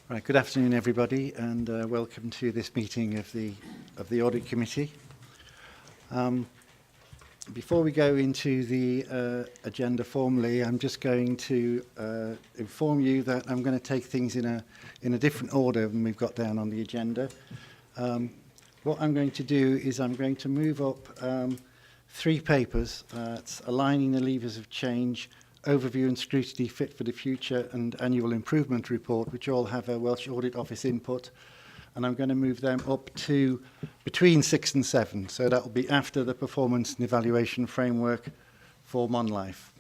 Right, good afternoon, everybody, and welcome to this meeting of the Audit Committee. Before we go into the agenda formally, I'm just going to inform you that I'm going to take things in a different order than we've got down on the agenda. What I'm going to do is I'm going to move up three papers. It's Aligning the Levers of Change, Overview and Scrutiny, Fit for the Future, and Annual Improvement Report, which all have a Welsh Audit Office input. And I'm going to move them up to between 6 and 7. So that will be after the Performance and Evaluation Framework for MonLife.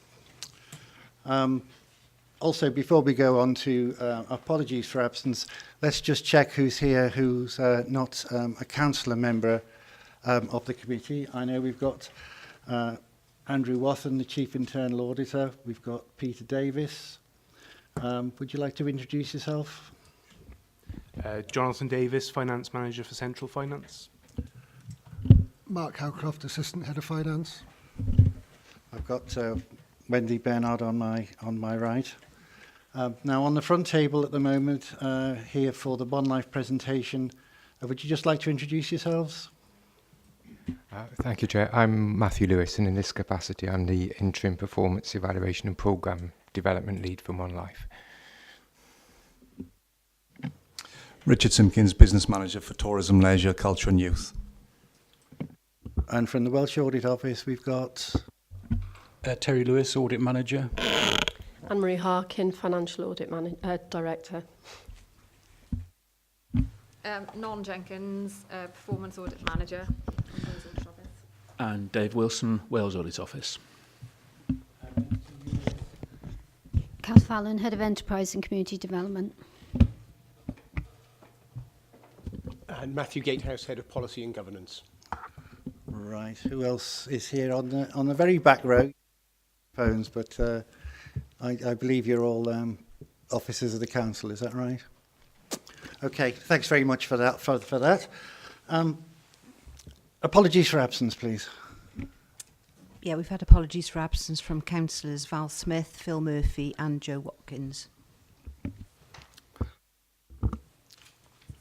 Also, before we go on to apologies for absence, let's just check who's here who's not a councillor member of the committee. I know we've got Andrew Wathen, the Chief Internal Auditor. We've got Peter Davis. Would you like to introduce yourself? Jonathan Davis, Finance Manager for Central Finance. Mark Howcroft, Assistant Head of Finance. I've got Wendy Bernard on my right. Now on the front table at the moment, here for the MonLife presentation, would you just like to introduce yourselves? Thank you, Chair. I'm Matthew Lewis, and in this capacity, I'm the Interim Performance Evaluation and Programme Development Lead for MonLife. Richard Simpkins, Business Manager for Tourism, Leisure, Culture and Youth. And from the Welsh Audit Office, we've got Terry Lewis, Audit Manager. Anne-Marie Harkin, Financial Audit Director. Non Jenkins, Performance Audit Manager. And Dave Wilson, Wales Audit Office. Kath Fallon, Head of Enterprise and Community Development. And Matthew Gatehouse, Head of Policy and Governance. right. Who else is here on the very back row? Phones, but I believe you're all officers of the council. Is that right? Okay. Thanks very much for that. For that. Apologies for absence, please. Yeah, we've had apologies for absence from councillors Val Smith, Phil Murphy and Joe Watkins.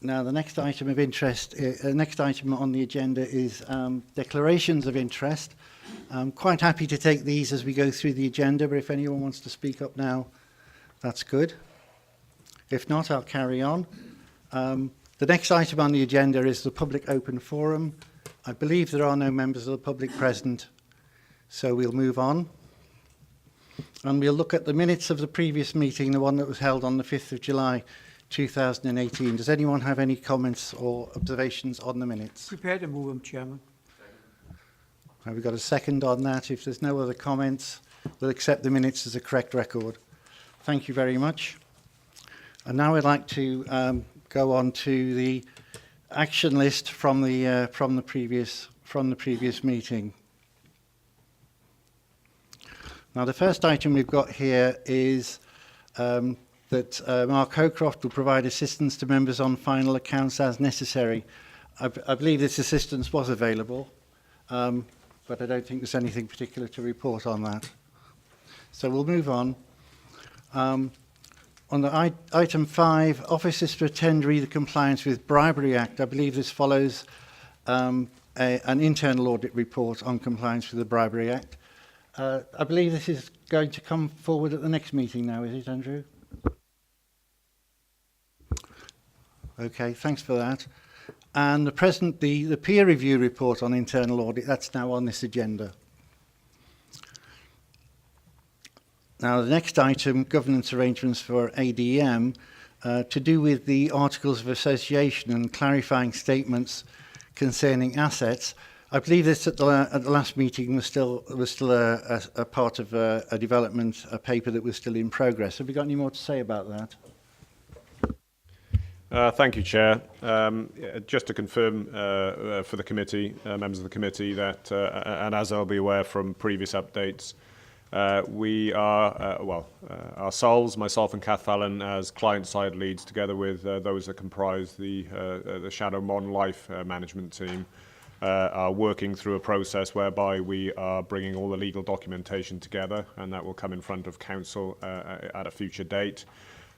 Now, the next item of interest, next item on the agenda is declarations of interest. I'm quite happy to take these as we go through the agenda, but if anyone wants to speak up now, that's good. If not, I'll carry on. The next item on the agenda is the public open forum. I believe there are no members of the public present, so we'll move on. And we'll look at the minutes of the previous meeting, the one that was held on the 5th of July 2018. Does anyone have any comments or observations on the minutes? Prepared to move them, Chairman. Have we got a second on that? If there's no other comments, we'll accept the minutes as a correct record. Thank you very much. And now I'd like to go on to the action list from the previous meeting. Now, the first item we've got here is that Mark Howcroft will provide assistance to members on final accounts as necessary. I believe this assistance was available, but I don't think there's anything particular to report on that. So we'll move on. On the item 5, officers to attend the Compliance with Bribery Act. I believe this follows an internal audit report on compliance with the Bribery Act. I believe this is going to come forward at the next meeting now, is it, Andrew? Okay, thanks for that. And the peer review report on internal audit, that's now on this agenda. Now, the next item, governance arrangements for ADM, to do with the Articles of Association and clarifying statements concerning assets. I believe this at the last meeting was still a part of a development, a paper that was still in progress. Have we got any more to say about that? Thank you, Chair. Just to confirm for the committee, members of the committee, that, and as I'll be aware from previous updates, we are, ourselves, myself and Kath Fallon, as client-side leads, together with those that comprise the Shadow MonLife management team, are working through a process whereby we are bringing all the legal documentation together, and that will come in front of Council at a future date.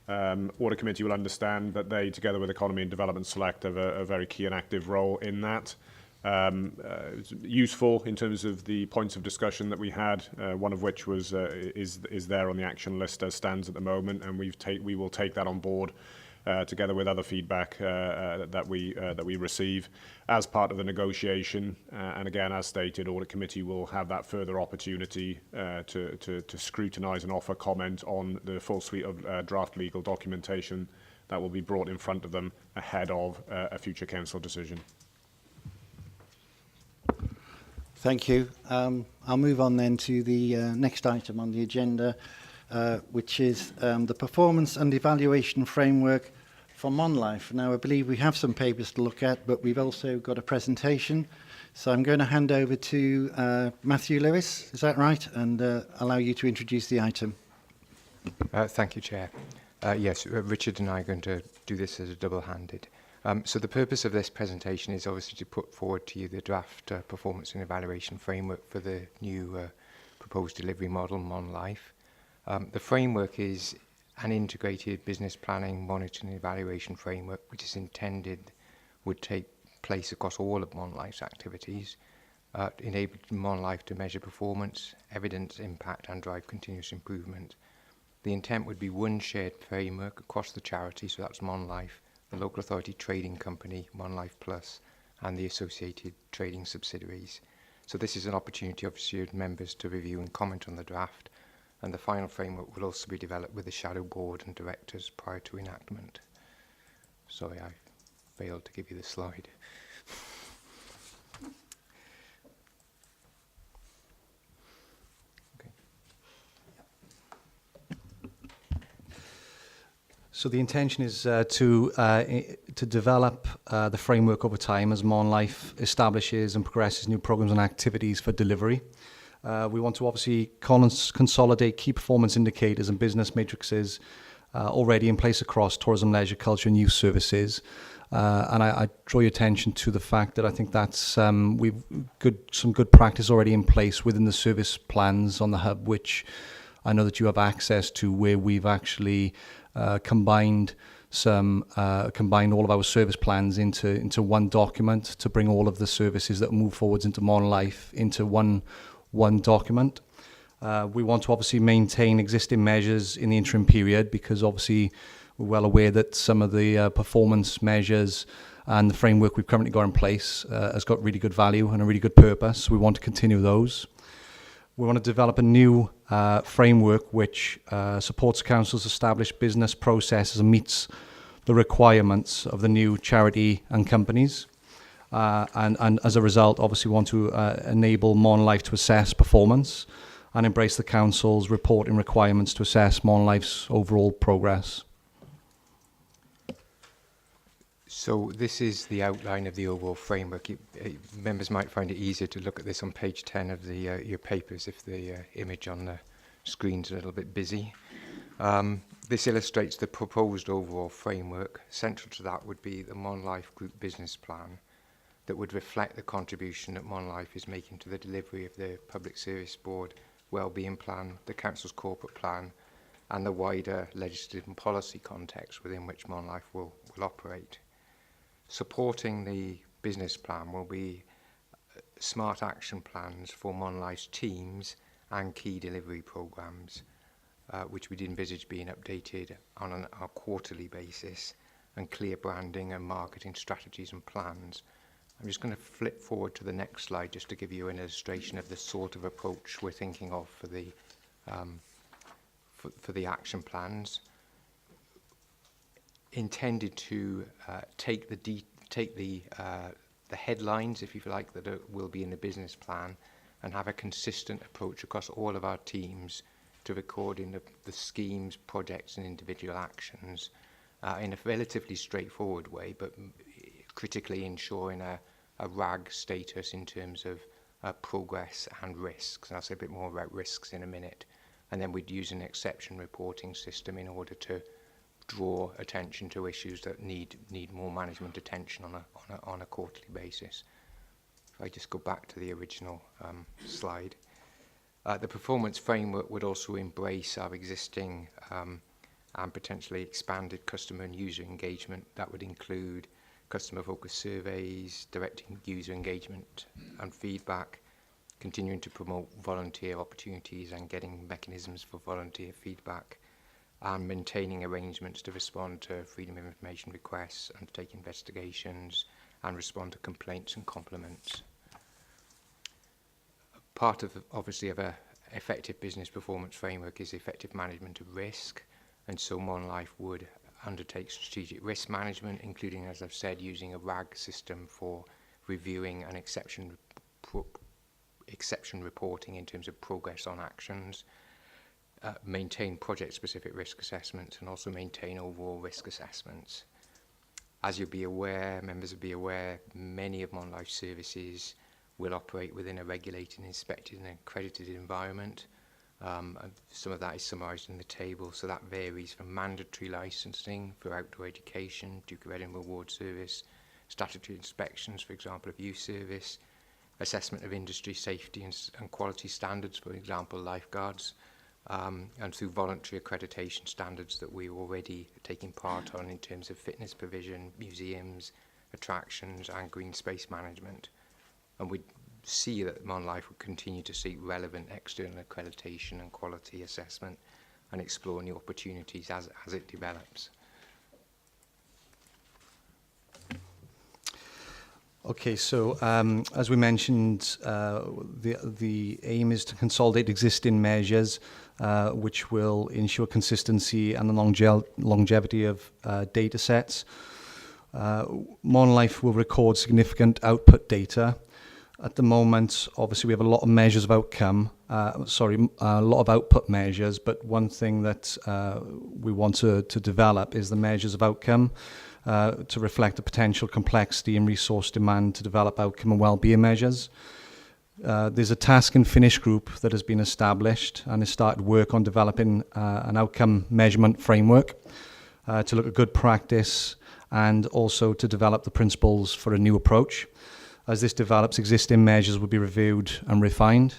Audit Committee will understand that they, together with Economy and Development Select, have a very key and active role in that. It's useful in terms of the points of discussion that we had, one of which was is there on the action list as stands at the moment, and we will take that on board together with other feedback that we receive as part of the negotiation. And again, as stated, Audit Committee will have that further opportunity to scrutinise and offer comment on the full suite of draft legal documentation that will be brought in front of them ahead of a future council decision. Thank you. I'll move on then to the next item on the agenda, which is the performance and evaluation framework for MonLife. Now, I believe we have some papers to look at, but we've also got a presentation. So I'm going to hand over to Matthew Lewis, is that right? And allow you to introduce the item. Thank you, Chair. Yes, Richard and I are going to do this as a double-handed. So the purpose of this presentation is obviously to put forward to you the draft performance and evaluation framework for the new proposed delivery model, MonLife. The framework is an integrated business planning, monitoring and evaluation framework, which is intended would take place across all of MonLife's activities, enabling MonLife to measure performance, evidence impact and drive continuous improvement. The intent would be one shared framework across the charity, so that's MonLife, the local authority trading company, MonLife Plus, and the associated trading subsidiaries. So this is an opportunity, obviously, for members to review and comment on the draft, and the final framework will also be developed with the shadow board and directors prior to enactment. Sorry, I failed to give you the slide. So the intention is to develop the framework over time as MonLife establishes and progresses new programs and activities for delivery. We want to obviously consolidate key performance indicators and business matrices already in place across tourism, leisure, culture and youth services. And I draw your attention to the fact that I think that's we've some good practice already in place within the service plans on the hub, which I know that you have access to, where we've actually combined all of our service plans into one document to bring all of the services that move forwards into MonLife into one document. We want to obviously maintain existing measures in the interim period, because obviously we're well aware that some of the performance measures and the framework we've currently got in place has got really good value and a really good purpose. So we want to continue those. We want to develop a new framework which supports council's established business processes and meets the requirements of the new charity and companies. And as a result, obviously want to enable MonLife to assess performance and embrace the council's reporting requirements to assess MonLife's overall progress. So this is the outline of the overall framework. Members might find it easier to look at this on page 10 of the your papers if the image on the screen's a little bit busy. This illustrates the proposed overall framework. Central to that would be the MonLife Group Business Plan that would reflect the contribution that MonLife is making to the delivery of the Public Service Board Wellbeing Plan, the Council's Corporate Plan, and the wider legislative and policy context within which MonLife will operate. Supporting the business plan will be smart action plans for MonLife's teams and key delivery programmes, which we'd envisage being updated on a quarterly basis, and clear branding and marketing strategies and plans. I'm just going to flip forward to the next slide just to give you an illustration of the sort of approach we're thinking of for the action plans. Intended to take the headlines, if you like, that will be in the business plan, and have a consistent approach across all of our teams to recording the schemes, projects and individual actions in a relatively straightforward way, but critically ensuring a RAG status in terms of progress and risks. And I'll say a bit more about risks in a minute. And then we'd use an exception reporting system in order to draw attention to issues that need more management attention on a quarterly basis. If I just go back to the original slide. The performance framework would also embrace our existing and potentially expanded customer and user engagement. That would include customer-focused surveys, directing user engagement and feedback, continuing to promote volunteer opportunities and getting mechanisms for volunteer feedback, and maintaining arrangements to respond to freedom of information requests, undertake investigations, and respond to complaints and compliments. Part of, obviously, of a effective business performance framework is effective management of risk, and so MonLife would undertake strategic risk management, including, as I've said, using a RAG system for reviewing and exception reporting in terms of progress on actions, maintain project-specific risk assessments, and also maintain overall risk assessments. As you'll be aware, members will be aware, many of MonLife services will operate within a regulated, inspected and accredited environment. And some of that is summarised in the table, so that varies from mandatory licensing for outdoor education, Duke of Edinburgh Ward Service, statutory inspections, for example, of youth service, assessment of industry safety and quality standards, for example, lifeguards, and through voluntary accreditation standards that we're already taking part on in terms of fitness provision, museums, attractions and green space management. And we see that MonLife will continue to seek relevant external accreditation and quality assessment and explore new opportunities as it develops. Okay, so as we mentioned, the aim is to consolidate existing measures which will ensure consistency and the longevity of data sets. MonLife will record significant output data. At the moment, obviously, we have a lot of measures of outcome, a lot of output measures, but one thing that we want to develop is the measures of outcome to reflect the potential complexity and resource demand to develop outcome and well-being measures. There's a task and finish group that has been established and has started work on developing an outcome measurement framework to look at good practice and also to develop the principles for a new approach. As this develops, existing measures will be reviewed and refined.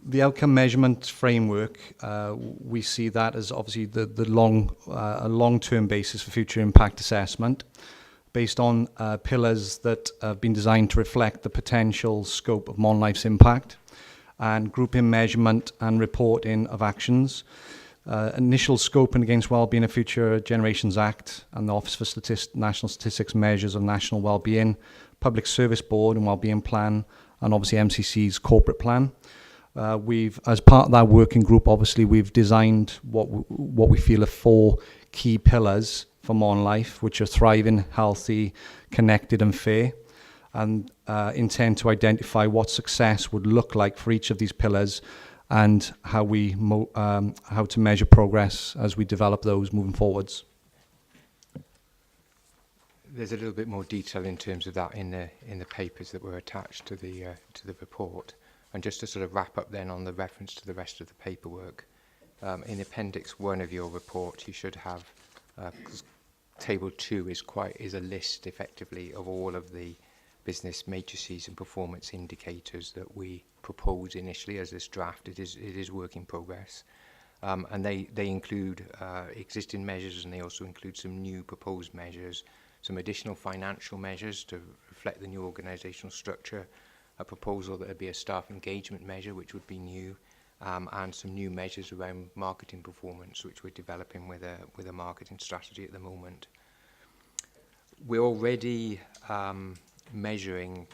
The outcome measurement framework, we see that as obviously a long-term basis for future impact assessment, based on pillars that have been designed to reflect the potential scope of MonLife's impact, and grouping measurement and reporting of actions. Initial scoping against Wellbeing of Future Generations Act and the Office for National Statistics measures of national wellbeing, Public Service Board and Wellbeing Plan, and obviously MCC's corporate plan. As part of that working group, obviously we've designed what we feel are 4 key pillars for MonLife, which are thriving, healthy, connected and fair, and intend to identify what success would look like for each of these pillars and how to measure progress as we develop those moving forwards. There's a little bit more detail in terms of that in the papers that were attached to the report. And just to sort of wrap up then on the reference to the rest of the paperwork, in Appendix 1 of your report, you should have Table 2 is a list effectively of all of the business matrices and performance indicators that we proposed initially as this draft. It is work in progress. And they include existing measures, and they also include some new proposed measures, some additional financial measures to reflect the new organisational structure, a proposal that would be a staff engagement measure, which would be new, and some new measures around marketing performance, which we're developing with a marketing strategy at the moment. We're already measuring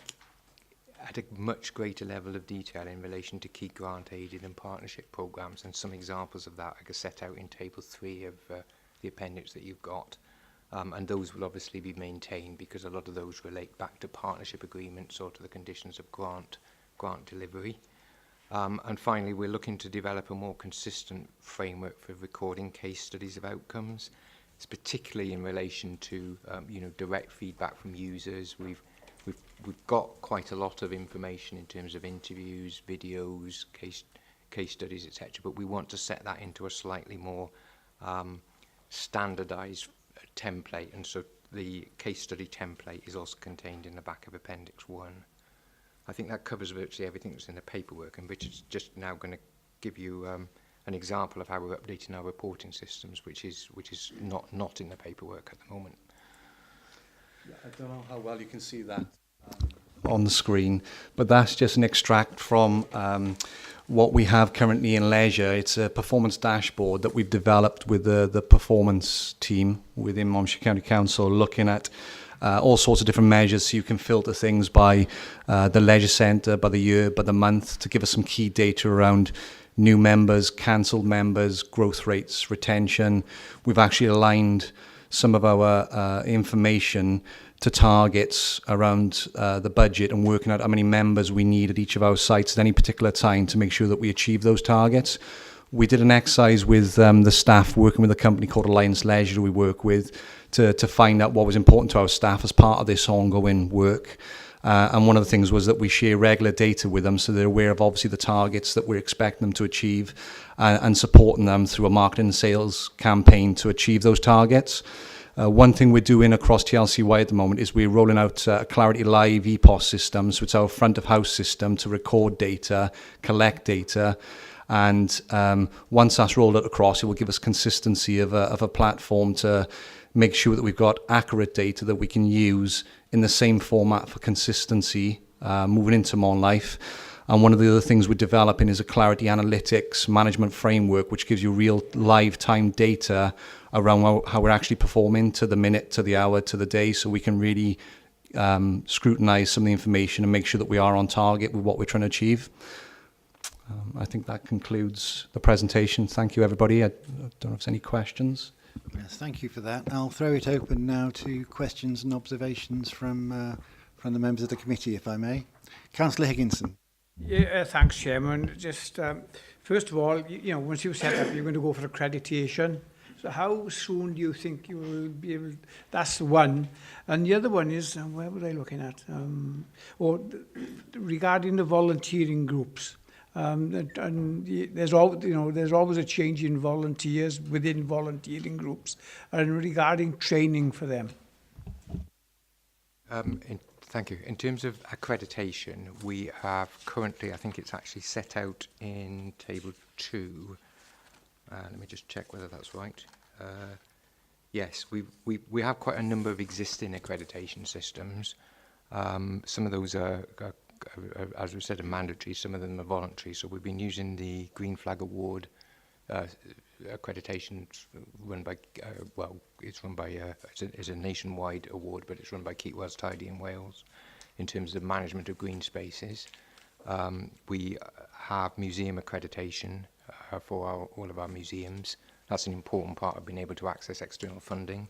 at a much greater level of detail in relation to key grant-aided and partnership programmes, and some examples of that are set out in Table 3 of the appendix that you've got. And those will obviously be maintained because a lot of those relate back to partnership agreements or to the conditions of grant delivery. And finally, we're looking to develop a more consistent framework for recording case studies of outcomes. It's particularly in relation to direct feedback from users. We've got quite a lot of information in terms of interviews, videos, case studies, etc. But we want to set that into a slightly more standardised template, and so the case study template is also contained in the back of Appendix 1. I think that covers virtually everything that's in the paperwork, and Richard's just now going to give you an example of how we're updating our reporting systems, which is not in the paperwork at the moment. Yeah, I don't know how well you can see that on the screen, but that's just an extract from what we have currently in leisure. It's a performance dashboard that we've developed with the performance team within Monmouthshire County Council, looking at all sorts of different measures, so you can filter things by the leisure centre, by the year, by the month, to give us some key data around new members, cancelled members, growth rates, retention. We've actually aligned some of our information to targets around the budget and working out how many members we need at each of our sites at any particular time to make sure that we achieve those targets. We did an exercise with the staff working with a company called Alliance Leisure we work with to find out what was important to our staff as part of this ongoing work. And one of the things was that we share regular data with them so they're aware of obviously the targets that we're expecting them to achieve and supporting them through a marketing and sales campaign to achieve those targets. One thing we're doing across TLCY at the moment is we're rolling out a Clarity Live EPOS system, so it's our front of house system to record data, collect data, and once that's rolled out across, it will give us consistency of a platform to make sure that we've got accurate data that we can use in the same format for consistency moving into Mon Life. And one of the other things we're developing is a Clarity Analytics management framework, which gives you real live time data around how we're actually performing to the minute, to the hour, to the day, so we can really scrutinise some of the information and make sure that we are on target with what we're trying to achieve. I think that concludes the presentation. Thank you, everybody. I don't know if there's any questions. Yes, thank you for that. I'll throw it open now to questions and observations from the members of the committee, if I may. Councillor Higginson. Yeah, thanks, Chairman. Just first of all, once you've set up, you're going to go for accreditation. So how soon do you think you will be able? That's one, and the other one is where were I looking at? Regarding the volunteering groups. There's always a change in volunteers within volunteering groups, and regarding training for them. Thank you. In terms of accreditation, we have currently, I think it's actually set out in table 2. Let me just check whether that's right. Yes, we have quite a number of existing accreditation systems. Some of those are as we said, are mandatory. Some of them are voluntary. So we've been using the Green Flag Award accreditation run by, it's run by, it's a nationwide award, but it's run by Keep Wells Tidy in Wales in terms of management of green spaces. We have museum accreditation for all of our museums. That's an important part of being able to access external funding.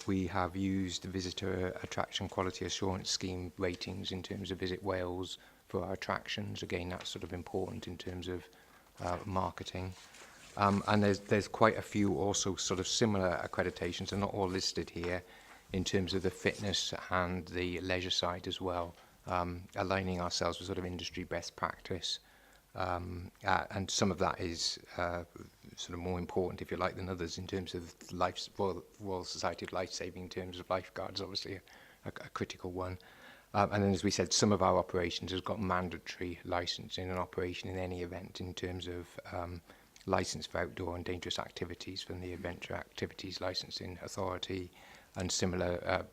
We have used the Visitor Attraction Quality Assurance Scheme ratings in terms of Visit Wales for our attractions. Again, that's sort of important in terms of marketing. And there's quite a few also sort of similar accreditations, and not all listed here, in terms of the fitness and the leisure side as well, aligning ourselves with sort of industry best practice. And some of that is sort of more important, if you like, than others in terms of Royal Society of Life-Saving, in terms of lifeguards, obviously a critical one. And then, as we said, some of our operations has got mandatory licensing and operation in any event in terms of license for outdoor and dangerous activities from the Adventure Activities Licensing Authority, and similar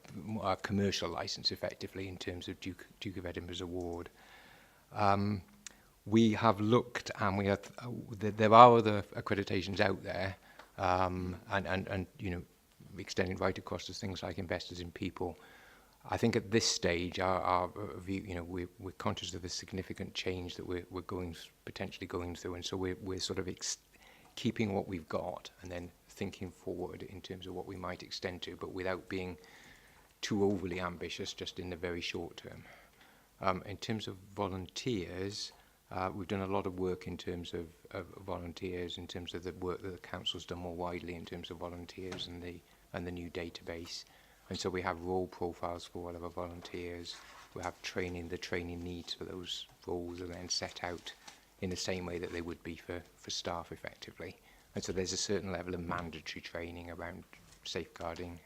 commercial license effectively in terms of Duke of Edinburgh's award. We have looked, and we have there are other accreditations out there, and extending right across to things like Investors in People. I think at this stage, our view, we're conscious of the significant change that we're potentially going through, and so we're sort of keeping what we've got and then thinking forward in terms of what we might extend to, but without being too overly ambitious just in the very short term. In terms of volunteers, we've done a lot of work in terms of volunteers, in terms of the work that the council's done more widely in terms of volunteers and the new database. And so we have role profiles for all of our volunteers. We have training. The training needs for those roles are then set out in the same way that they would be for staff effectively. And so there's a certain level of mandatory training around safeguarding,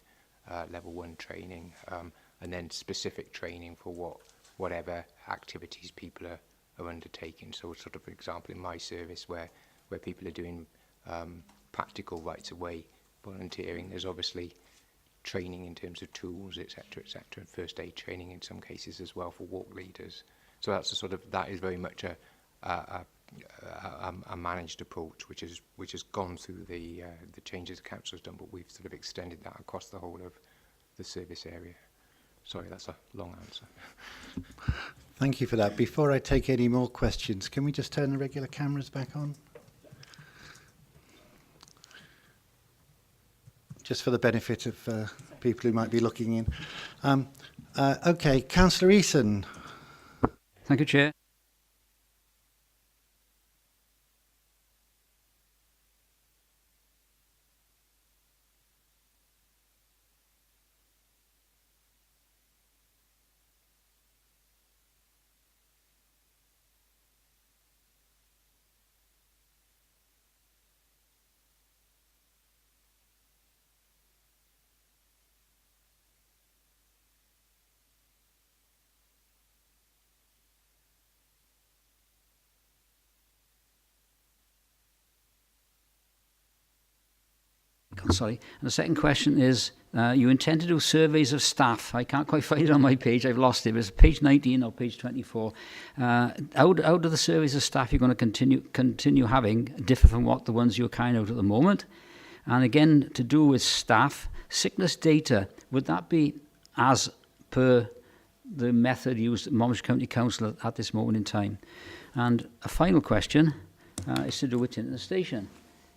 level 1 training, and then specific training for what whatever activities people are undertaking. So sort of, for example, in my service where people are doing practical rights-of-way volunteering, there's obviously training in terms of tools, etc., and first aid training in some cases as well for walk leaders. So that's a sort of, that is very much a managed approach, which has gone through the changes the council has done, but we've sort of extended that across the whole of the service area. Sorry, that's a long answer. Thank you for that. Before I take any more questions, can we just turn the regular cameras back on? Just for the benefit of people who might be looking in. Okay, Councillor Eason. Thank you, Chair. Sorry. And the second question is, you intend to do surveys of staff. I can't quite find it on my page. I've lost it. It's page 19 or page 24. How do the surveys of staff you're going to continue having differ from what the ones you're carrying out at the moment? And again, to do with staff, sickness data, would that be as per the method used at Monmouthshire County Council at this moment in time? And a final question is to do with Tintern Station.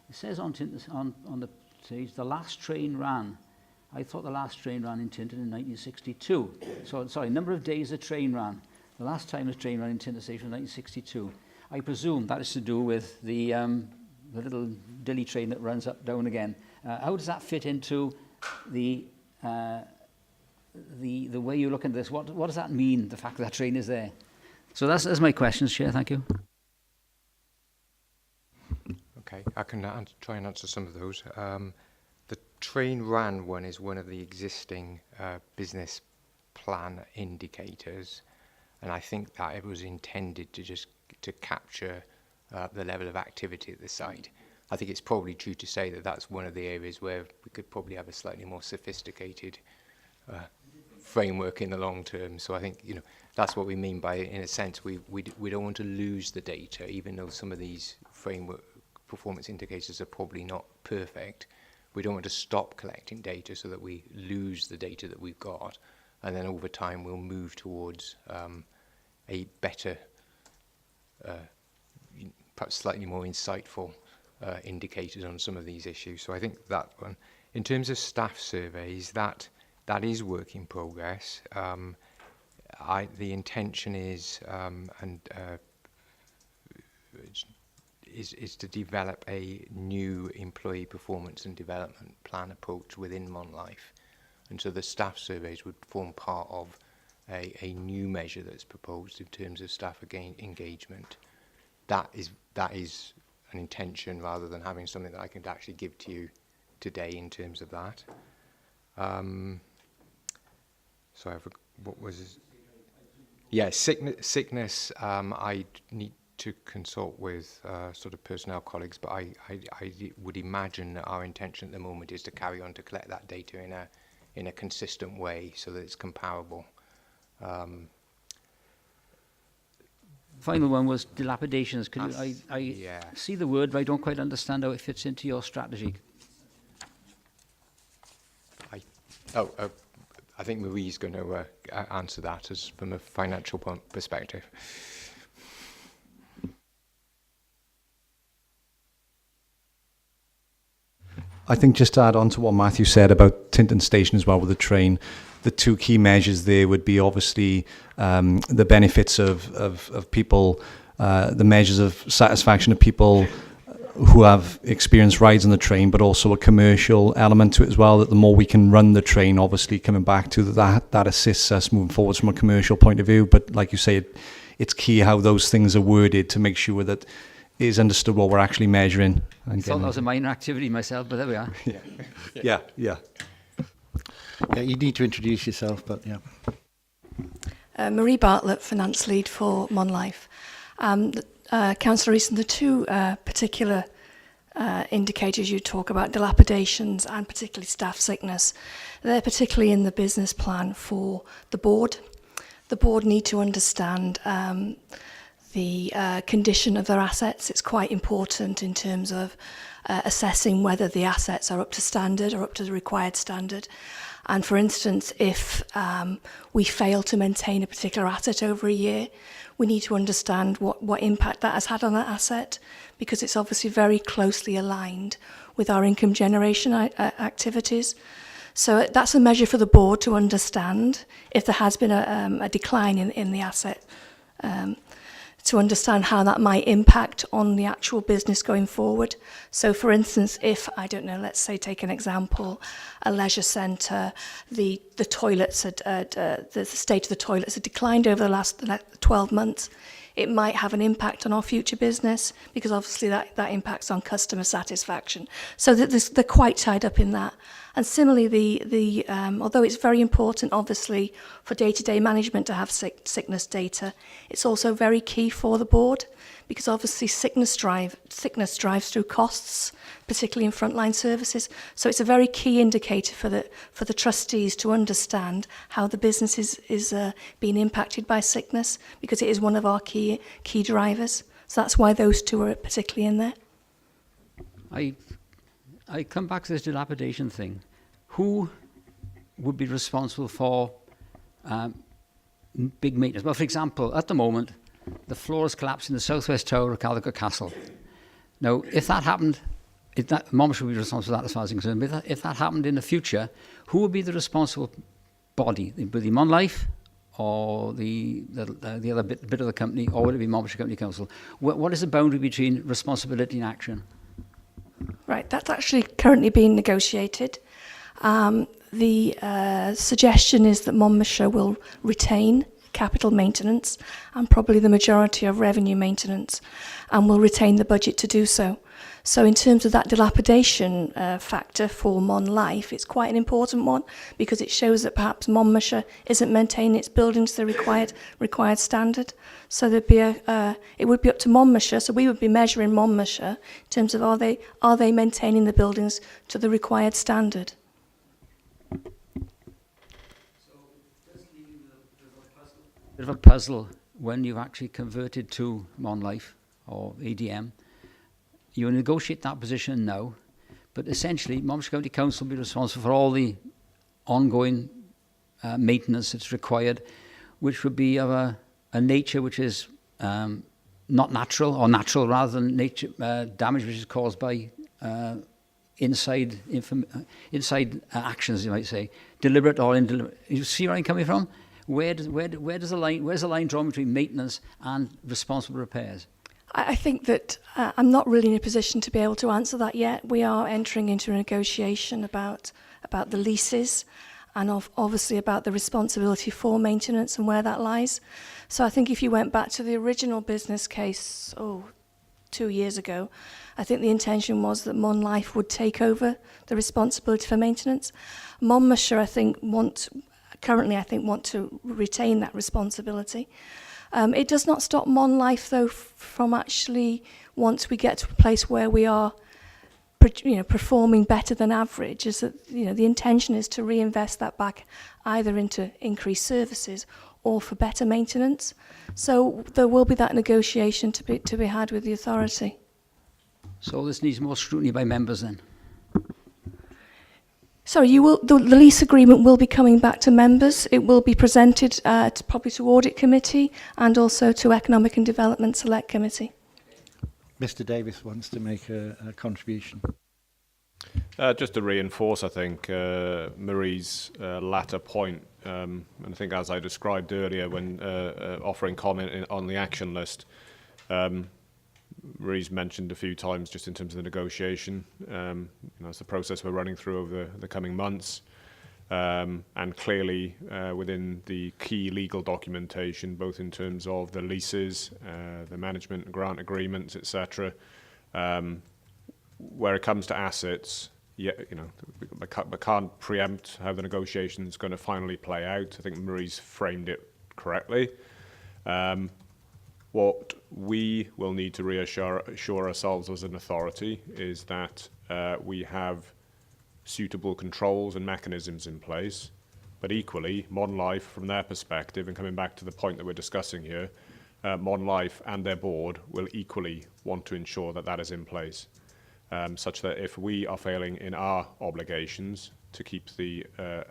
It says on the page, the last train ran. I thought the last train ran in Tintern in 1962. So, sorry, number of days the train ran. The last time the train ran in Tintern Station was 1962. I presume that is to do with the little dilly train that runs up, down again. How does that fit into the way you look at this? What does that mean, the fact that train is there? So that's my questions, Chair. Thank you. Okay, I can try and answer some of those. The train ran one is one of the existing business plan indicators, and I think that it was intended to capture the level of activity at the site. I think it's probably true to say that that's one of the areas where we could probably have a slightly more sophisticated framework in the long term. So I think, you know, that's what we mean by, in a sense, we don't want to lose the data, even though some of these framework performance indicators are probably not perfect. We don't want to stop collecting data so that we lose the data that we've got, and then over time we'll move towards a better, perhaps slightly more insightful indicators on some of these issues. So I think that one. In terms of staff surveys, that is work in progress. The intention is is to develop a new employee performance and development plan approach within Monlife. And so the staff surveys would form part of a new measure that's proposed in terms of staff engagement. That is an intention rather than having something that I can actually give to you today in terms of that. So what was... Yeah, sickness I need to consult with sort of personnel colleagues, but I would imagine that our intention at the moment is to carry on to collect that data in a consistent way so that it's comparable. Final one was dilapidations. I see the word, but I don't quite understand how it fits into your strategy. I think Marie's going to answer that from a financial perspective. I think just to add on to what Matthew said about Tintern Station as well with the train, the two key measures there would be obviously the benefits of people, the measures of satisfaction of people who have experienced rides on the train, but also a commercial element to it as well, that the more we can run the train, obviously coming back to that assists us moving forwards from a commercial point of view. But like you say, it's key how those things are worded to make sure that it is understood what we're actually measuring. I thought that was a minor activity myself, but there we are. Yeah, you need to introduce yourself, but yeah. Marie Bartlett, Finance Lead for Monlife. Councillor Easton, the two particular indicators you talk about, dilapidations and particularly staff sickness, they're particularly in the business plan for the board. The board need to understand the condition of their assets. It's quite important in terms of assessing whether the assets are up to standard or up to the required standard. And for instance, if we fail to maintain a particular asset over a year, we need to understand what impact that has had on that asset, because it's obviously very closely aligned with our income generation activities. So that's a measure for the board to understand if there has been a decline in the asset, to understand how that might impact on the actual business going forward. So for instance, if, I don't know, let's say take an example, a leisure centre, the toilets had, the state of the toilets had declined over the last 12 months, it might have an impact on our future business, because obviously that impacts on customer satisfaction. So they're quite tied up in that. And similarly, although it's very important, obviously, for day-to-day management to have sickness data, it's also very key for the board, because obviously sickness drives through costs, particularly in frontline services. So it's a very key indicator for the trustees to understand how the business is being impacted by sickness, because it is one of our key drivers. So that's why those two are particularly in there. I come back to this dilapidation thing. Who would be responsible for big maintenance? Well, for example, at the moment, the floor has collapsed in the southwest tower of Caldicot Castle. Now, if that happened, Mom should be responsible for that as far as I'm concerned. But if that happened in the future, who would be the responsible body? Would it be Monlife or the other bit of the company, or would it be Monmouthshire Company Council? What is the boundary between responsibility and action? Right, that's actually currently being negotiated. The suggestion is that Monmouthshire will retain capital maintenance and probably the majority of revenue maintenance, and will retain the budget to do so. So in terms of that dilapidation factor for Monlife, it's quite an important one, because it shows that perhaps Monmouthshire isn't maintaining its buildings to the required standard. So there'd be it would be up to Monmouthshire. So we would be measuring Monmouthshire in terms of are they maintaining the buildings to the required standard. Bit of a puzzle when you've actually converted to Monlife or ADM. You negotiate that position now, but essentially Monmouthshire County Council will be responsible for all the ongoing maintenance that's required, which would be of a nature which is not natural, or natural rather than nature damage which is caused by inside actions, you might say, deliberate or indeliberate. You see where I'm coming from? Where's the line drawn between maintenance and responsible repairs? I think that I'm not really in a position to be able to answer that yet. We are entering into a negotiation about the leases, and obviously about the responsibility for maintenance and where that lies. So I think if you went back to the original business case, 2 years ago, I think the intention was that Monlife would take over the responsibility for maintenance. Monmouthshire, I think, want to retain that responsibility. It does not stop Monlife, though, from actually, once we get to a place where we are performing better than average, is that the intention is to reinvest that back either into increased services or for better maintenance. So there will be that negotiation to be had with the authority. So this needs more scrutiny by members then? Sorry, the lease agreement will be coming back to members. It will be presented probably to Audit Committee and also to Economic and Development Select Committee. Mr. Davis wants to make a contribution. Just to reinforce, I think, Marie's latter point, and I think as I described earlier when offering comment on the action list, Marie's mentioned a few times just in terms of the negotiation. It's the process we're running through over the coming months. And clearly within the key legal documentation, both in terms of the leases, the management and grant agreements, etc., where it comes to assets, I can't preempt how the negotiation is going to finally play out. I think Marie's framed it correctly. What we will need to assure ourselves as an authority is that we have suitable controls and mechanisms in place, but equally, Modern Life, from their perspective, and coming back to the point that we're discussing here, Modern Life and their board will equally want to ensure that that is in place, such that if we are failing in our obligations to keep the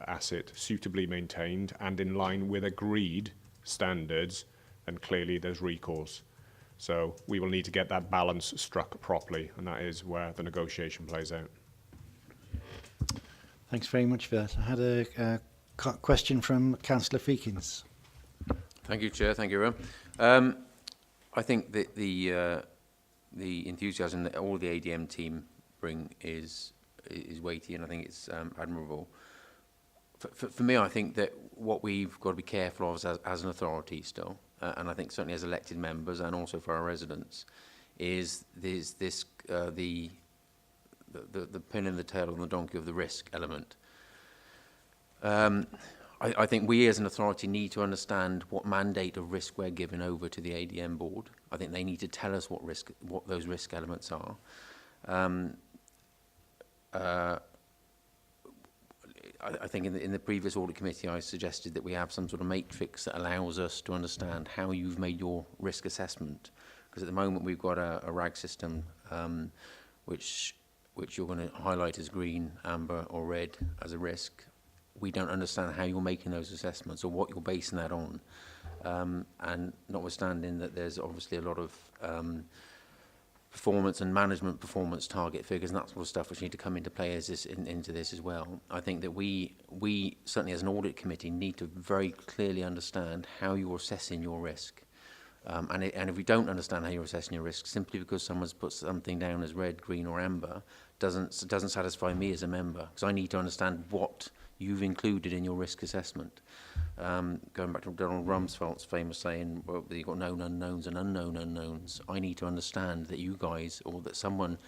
asset suitably maintained and in line with agreed standards, then clearly there's recourse. So we will need to get that balance struck properly, and that is where the negotiation plays out. Thanks very much for that. I had a question from Councillor Feakins. Thank you, Chair. Thank you, Ron. I think that the enthusiasm that all the ADM team bring is weighty, and I think it's admirable. For me, I think that what we've got to be careful of as an authority still, and I think certainly as elected members and also for our residents, is the pin in the tail on the donkey of the risk element. I think we as an authority need to understand what mandate of risk we're giving over to the ADM board. I think they need to tell us what those risk elements are. I think in the previous audit committee I suggested that we have some sort of matrix that allows us to understand how you've made your risk assessment, because at the moment we've got a RAG system which you're going to highlight as green, amber or red as a risk. We don't understand how you're making those assessments or what you're basing that on. And notwithstanding that there's obviously a lot of performance and management performance target figures and that sort of stuff which need to come into play into this as well. I think that we certainly as an audit committee need to very clearly understand how you're assessing your risk. And if we don't understand how you're assessing your risk, simply because someone's put something down as red, green or amber doesn't satisfy me as a member, because I need to understand what you've included in your risk assessment. Going back to Donald Rumsfeld's famous saying, well, you've got known unknowns and unknown unknowns. I need to understand that you guys, or that someone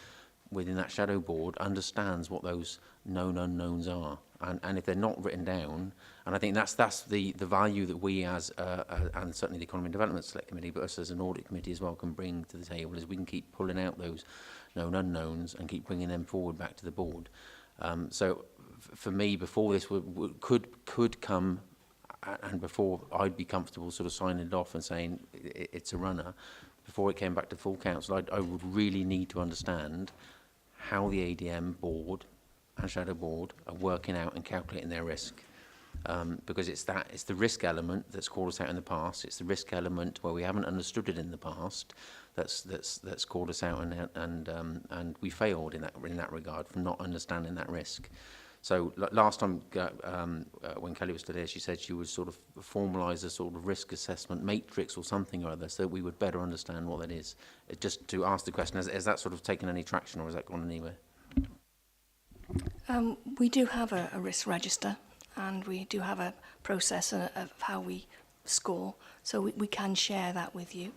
within that shadow board understands what those known unknowns are. And if they're not written down, and I think that's the value that we as, and certainly the Economy and Development Select Committee, but us as an audit committee as well, can bring to the table, is we can keep pulling out those known unknowns and keep bringing them forward back to the board. So for me, before this could come, and before I'd be comfortable sort of signing it off and saying it's a runner, before it came back to full council, I would really need to understand how the ADM board and shadow board are working out and calculating their risk. Because it's the risk element that's called us out in the past. It's the risk element where we haven't understood it in the past that's called us out, and we failed in that regard from not understanding that risk. So last time when Kelly was still here, she said she would sort of formalise a sort of risk assessment matrix or something or other, so that we would better understand what that is. Just to ask the question, has that sort of taken any traction, or has that gone anywhere? We do have a risk register, and we do have a process of how we score, so we can share that with you.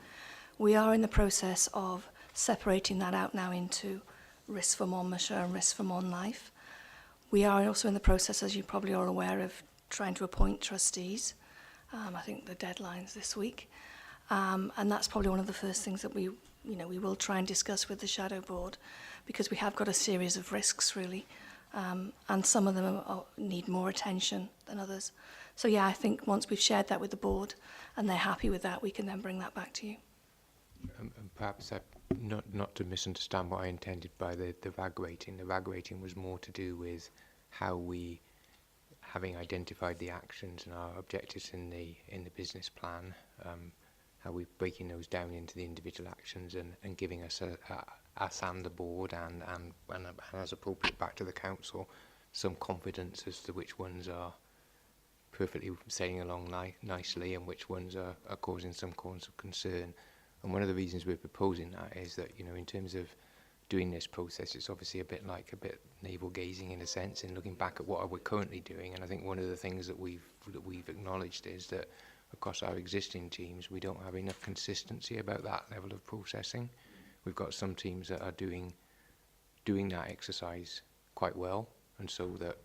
We are in the process of separating that out now into risk for Monmouthshire and risk for Mon Life. We are also in the process, as you probably are aware, of trying to appoint trustees. I think the deadline's this week. And that's probably one of the first things that we will try and discuss with the shadow board, because we have got a series of risks, really. And some of them need more attention than others. So yeah, I think once we've shared that with the board and they're happy with that, we can then bring that back to you. And perhaps not to misunderstand what I intended by the RAG rating. The RAG rating was more to do with how we, having identified the actions and our objectives in the business plan, how we're breaking those down into the individual actions and giving us us and the board and as appropriate back to the council some confidence as to which ones are perfectly sailing along nicely and which ones are causing some cause of concern. And one of the reasons we're proposing that is that, in terms of doing this process, it's obviously a bit navel gazing in a sense, in looking back at what we're currently doing. And I think one of the things that we've acknowledged is that across our existing teams, we don't have enough consistency about that level of processing. We've got some teams that are doing that exercise quite well, and so that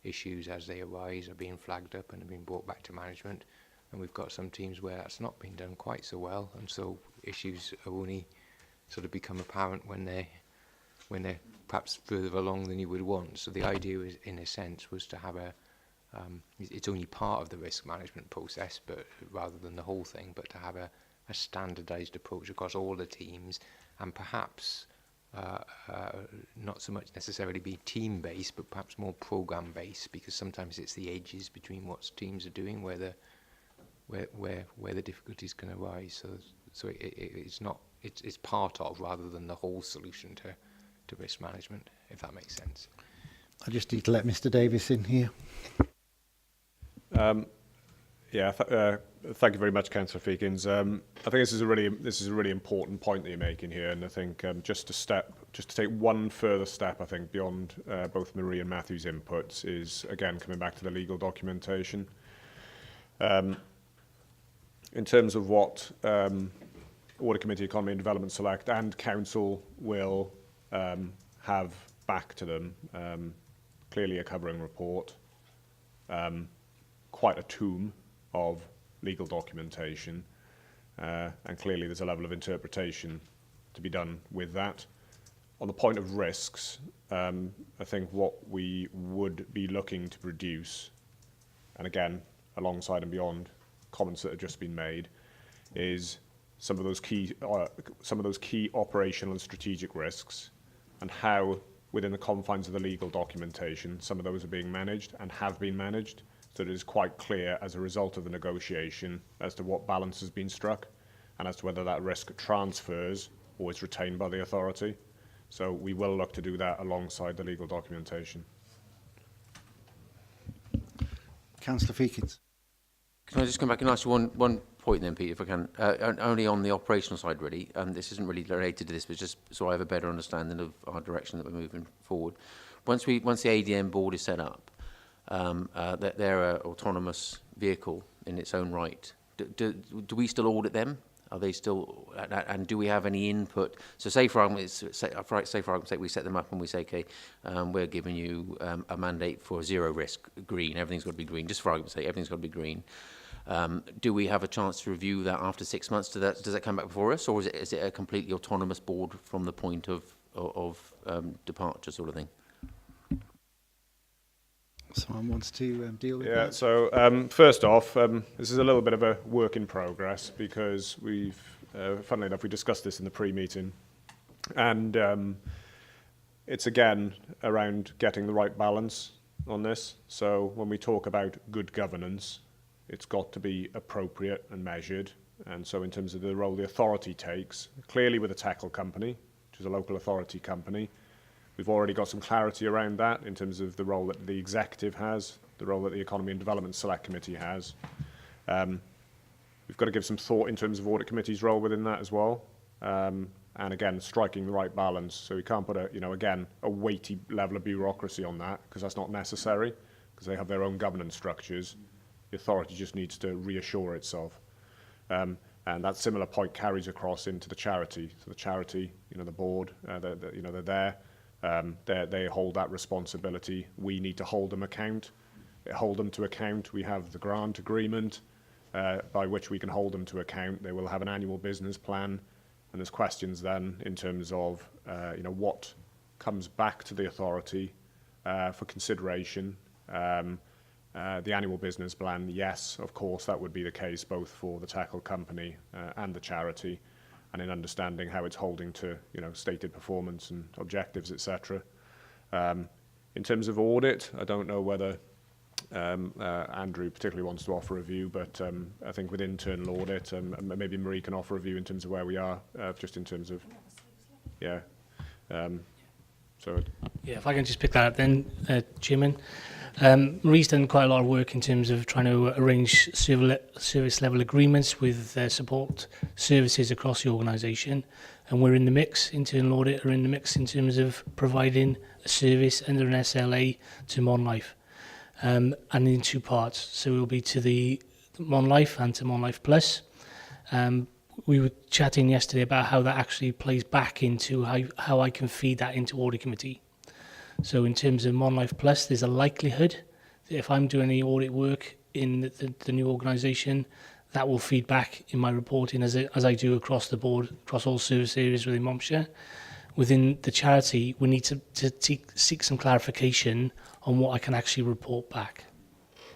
issues as they arise are being flagged up and are being brought back to management. and we've got some teams where that's not been done quite so well, and so issues are only sort of become apparent when they're perhaps further along than you would want. So the idea is, in a sense, was to have a it's only part of the risk management process, but rather than the whole thing, but to have a standardized approach across all the teams, and perhaps not so much necessarily be team-based, but perhaps more program-based, because sometimes it's the edges between what teams are doing where the difficulties can arise. So it's part of, rather than the whole solution to risk management, if that makes sense. I just need to let Mr. Davis in here. Thank you very much, Councillor Feakins. I think this is a really important point that you're making here, and I think just to take one further step, I think beyond both Marie and Matthew's inputs, is again coming back to the legal documentation. In terms of what Audit Committee, Economy and Development Select and Council will have back to them, clearly a covering report, quite a tome of legal documentation, and clearly there's a level of interpretation to be done with that. On the point of risks, I think what we would be looking to produce, and again, alongside and beyond comments that have just been made, is some of those key operational and strategic risks, and how, within the confines of the legal documentation, some of those are being managed and have been managed, so it is quite clear as a result of the negotiation as to what balance has been struck, and as to whether that risk transfers or is retained by the authority. So we will look to do that alongside the legal documentation. Councillor Feakins. Can I just come back and ask you one point then, Pete, if I can? Only on the operational side, really. This isn't really related to this, but just so I have a better understanding of our direction that we're moving forward. Once the ADM board is set up, that they're an autonomous vehicle in its own right. Do we still audit them? Are they still, and do we have any input? So say for argument's sake, we set them up and we say, okay, we're giving you a mandate for zero risk, green. Everything's got to be green. Just for argument's sake, everything's got to be green. Do we have a chance to review that after 6 months? Does that come back before us, or is it a completely autonomous board from the point of departure, sort of thing? Someone wants to deal with that? Yeah, so first off, this is a little bit of a work in progress, because we've, funnily enough, we discussed this in the pre-meeting, and it's again around getting the right balance on this. So when we talk about good governance, it's got to be appropriate and measured, and so in terms of the role the authority takes, clearly with a tackle company, which is a local authority company, we've already got some clarity around that in terms of the role that the executive has, the role that the Economy and Development Select Committee has. We've got to give some thought in terms of Audit Committee's role within that as well. And again, striking the right balance. So we can't put a weighty level of bureaucracy on that, because that's not necessary, because they have their own governance structures. The authority just needs to reassure itself. And that similar point carries across into the charity. So the charity, the board, they're there. They hold that responsibility. We need to hold them to account. We have the grant agreement by which we can hold them to account. They will have an annual business plan, and there's questions then in terms of what comes back to the authority for consideration. The annual business plan, yes, of course, that would be the case both for the tackle company and the charity, and in understanding how it's holding to stated performance and objectives, etc. In terms of audit, I don't know whether Andrew particularly wants to offer a view, but I think with internal audit, maybe Marie can offer a view in terms of where we are, just in terms of, yeah. If I can just pick that up then, Chairman. Marie's done quite a lot of work in terms of trying to arrange service level agreements with support services across the organisation, and we're in the mix. Internal audit are in the mix in terms of providing a service under an SLA to MonLife, and in two parts. So we'll be to the MonLife and to MonLife Plus. We were chatting yesterday about how that actually plays back into how I can feed that into Audit Committee. So in terms of MonLife Plus, there's a likelihood that if I'm doing any audit work in the new organisation. That will feed back in my reporting as I do across the board, across all service areas within Monmouthshire. Within the charity, we need to seek some clarification on what I can actually report back.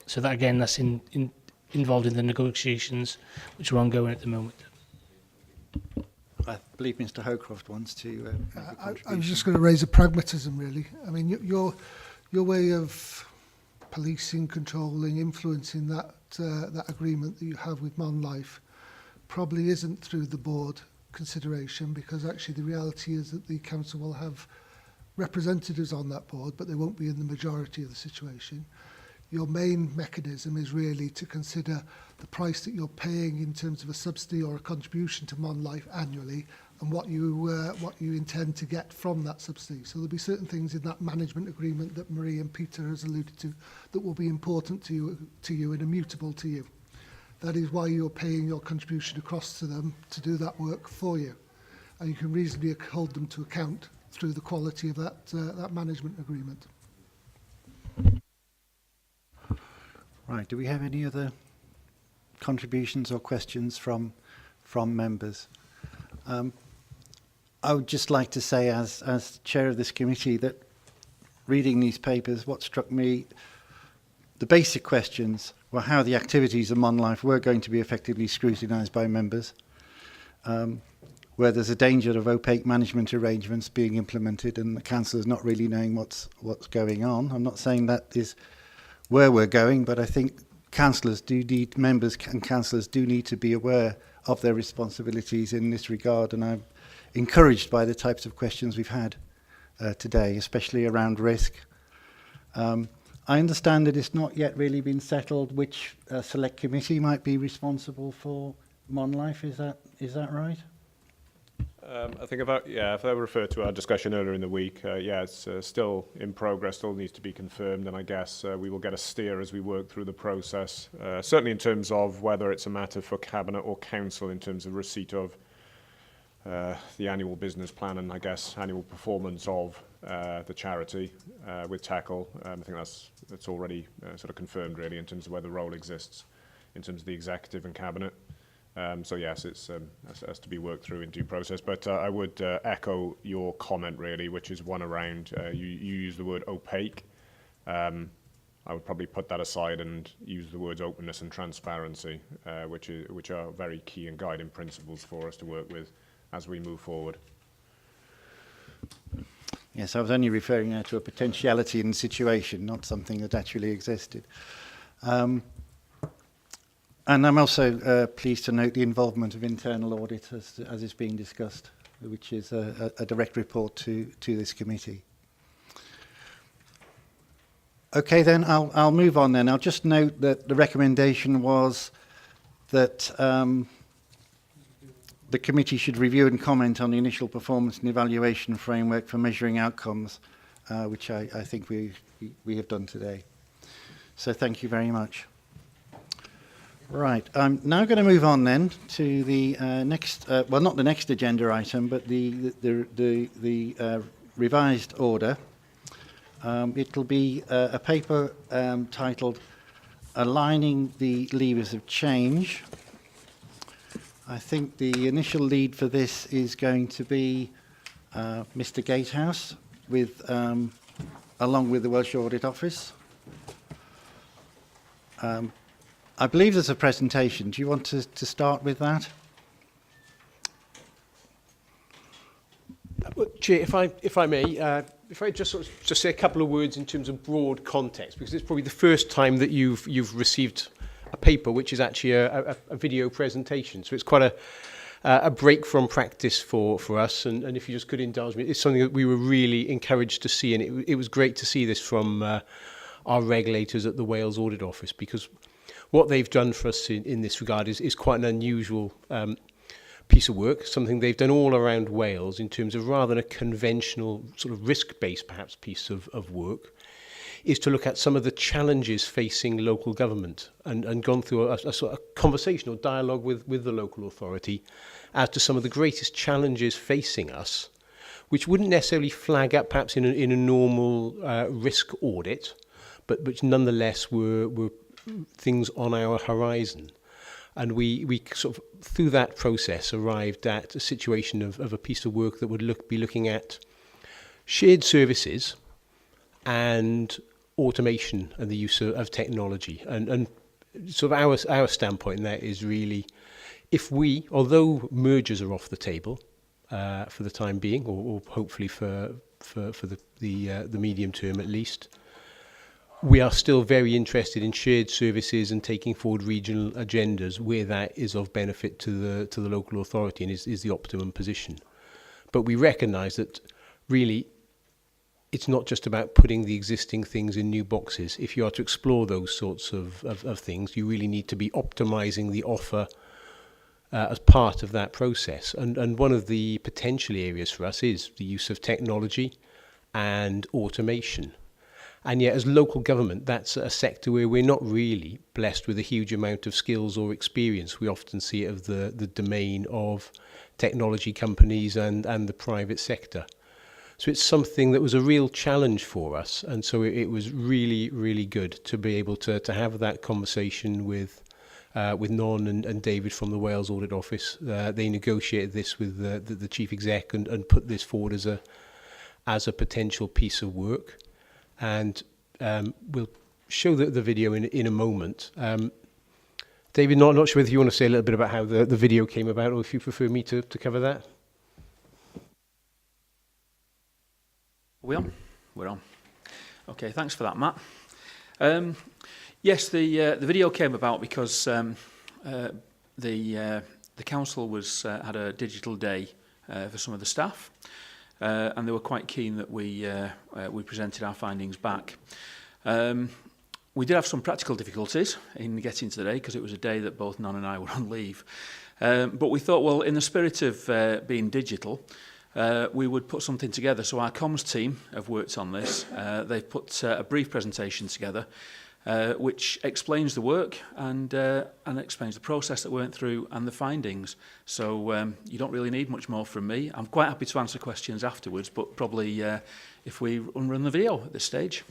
So that, again, that's involved in the negotiations which are ongoing at the moment. I believe Mr. Howcroft wants to make a contribution. I was just going to raise a pragmatism, really. I mean, your way of policing, controlling, influencing that agreement that you have with MonLife probably isn't through the board consideration, because actually the reality is that the council will have representatives on that board, but they won't be in the majority of the situation. Your main mechanism is really to consider the price that you're paying in terms of a subsidy or a contribution to MonLife annually, and what you intend to get from that subsidy. So there'll be certain things in that management agreement that Marie and Peter has alluded to that will be important to you and immutable to you. That is why you're paying your contribution across to them to do that work for you, and you can reasonably hold them to account through the quality of that management agreement. Right, do we have any other contributions or questions from members? I would just like to say, as chair of this committee, that reading these papers, what struck me, the basic questions were how the activities of MonLife were going to be effectively scrutinised by members, where there's a danger of opaque management arrangements being implemented and the councillors not really knowing what's going on. I'm not saying that is where we're going, but I think members and councillors do need to be aware of their responsibilities in this regard, and I'm encouraged by the types of questions we've had today, especially around risk. I understand that it's not yet really been settled which select committee might be responsible for MonLife. Is that right? I think if I refer to our discussion earlier in the week, it's still in progress, still needs to be confirmed, and I guess we will get a steer as we work through the process, certainly in terms of whether it's a matter for Cabinet or Council in terms of receipt of the annual business plan and, I guess, annual performance of the charity with Tackle. I think that's already sort of confirmed, really, in terms of where the role exists in terms of the Executive and Cabinet. So yes, it has to be worked through in due process. But I would echo your comment, really, which is one around, you use the word opaque. I would probably put that aside and use the words openness and transparency, which are very key and guiding principles for us to work with as we move forward. Yes, I was only referring now to a potentiality in the situation, not something that actually existed. And I'm also pleased to note the involvement of internal audit as is being discussed, which is a direct report to this committee. Okay, then I'll move on then. I'll just note that the recommendation was that the committee should review and comment on the initial performance and evaluation framework for measuring outcomes, which I think we have done today. So thank you very much. Right, I'm now going to move on then to the next, well, not the next agenda item, but the revised order. It'll be a paper titled Aligning the Levers of Change. I think the initial lead for this is going to be Mr. Gatehouse, along with the Welsh Audit Office. I believe there's a presentation. Do you want to start with that? Well, Chair, if I may, if I just say a couple of words in terms of broad context, because it's probably the first time that you've received a paper which is actually a video presentation. So it's quite a break from practice for us. And if you just could indulge me, it's something that we were really encouraged to see, and it was great to see this from our regulators at the Wales Audit Office, because what they've done for us in this regard is quite an unusual piece of work, something they've done all around Wales in terms of rather than a conventional sort of risk-based perhaps piece of work, is to look at some of the challenges facing local government and gone through a sort of conversation or dialogue with the local authority as to some of the greatest challenges facing us, which wouldn't necessarily flag up perhaps in a normal risk audit, but which nonetheless were things on our horizon. And we sort of, through that process, arrived at a situation of a piece of work that would be looking at shared services and automation and the use of technology. And sort of our standpoint in that is really, if we, although mergers are off the table for the time being, or hopefully for the medium term at least, we are still very interested in shared services and taking forward regional agendas where that is of benefit to the local authority and is the optimum position. But we recognise that really it's not just about putting the existing things in new boxes. If you are to explore those sorts of things, you really need to be optimising the offer as part of that process. And one of the potential areas for us is the use of technology and automation. And yet, as local government, that's a sector where we're not really blessed with a huge amount of skills or experience. We often see it of the domain of technology companies and the private sector. So it's something that was a real challenge for us. And so it was really, really good to be able to have that conversation with Non and David from the Wales Audit Office. They negotiated this with the Chief Exec and put this forward as a potential piece of work. And we'll show the video in a moment. David, not sure whether you want to say a little bit about how the video came about, or if you prefer me to cover that. We're on. Okay, thanks for that, Matt. Yes, the video came about because the council had a digital day for some of the staff. And they were quite keen that we presented our findings back. We did have some practical difficulties in getting to the day because it was a day that both Non and I were on leave. But we thought, well, in the spirit of being digital, we would put something together. So our comms team have worked on this. They've put a brief presentation together which explains the work and explains the process that we went through and the findings. So you don't really need much more from me. I'm quite happy to answer questions afterwards, but probably if we run the video at this stage.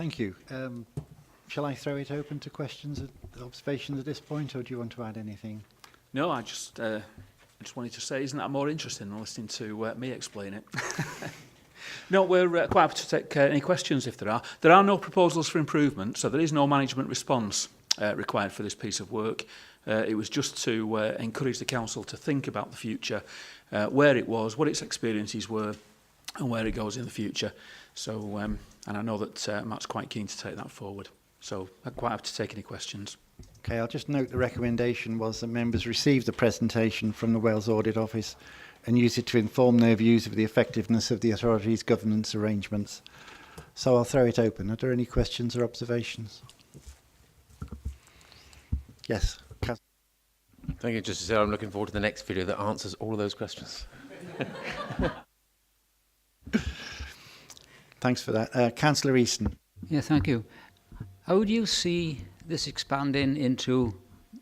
Thank you. Shall I throw it open to questions and observations at this point, or do you want to add anything? No, I just wanted to say, isn't that more interesting than listening to me explain it? No, we're quite happy to take any questions if there are. There are no proposals for improvement, so there is no management response required for this piece of work. It was just to encourage the council to think about the future, where it was, what its experiences were, and where it goes in the future. So, and I know that Matt's quite keen to take that forward. So I'm quite happy to take any questions. Okay, I'll just note the recommendation was that members receive the presentation from the Wales Audit Office and use it to inform their views of the effectiveness of the authority's governance arrangements. So I'll throw it open. Are there any questions or observations? Yes. Thank you, just to say I'm looking forward to the next video that answers all of those questions. Thanks for that. Councillor Easton. Yeah, thank you. How do you see this expanding into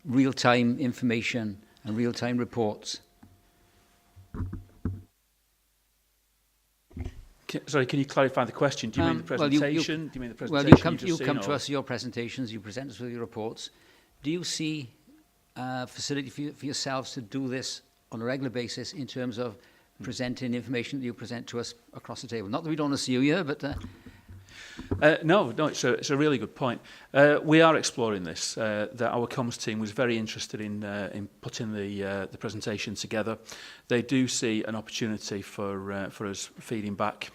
real-time information and real-time reports? Sorry, can you clarify the question? Do you mean the presentation? Do you mean the presentation? Well, you come to us, your presentations, you present us with your reports. Do you see facility for yourselves to do this on a regular basis in terms of presenting information that you present to us across the table? Not that we don't want to see you here, but... No, it's a really good point. We are exploring this. That our comms team was very interested in putting the presentation together. They do see an opportunity for us feeding back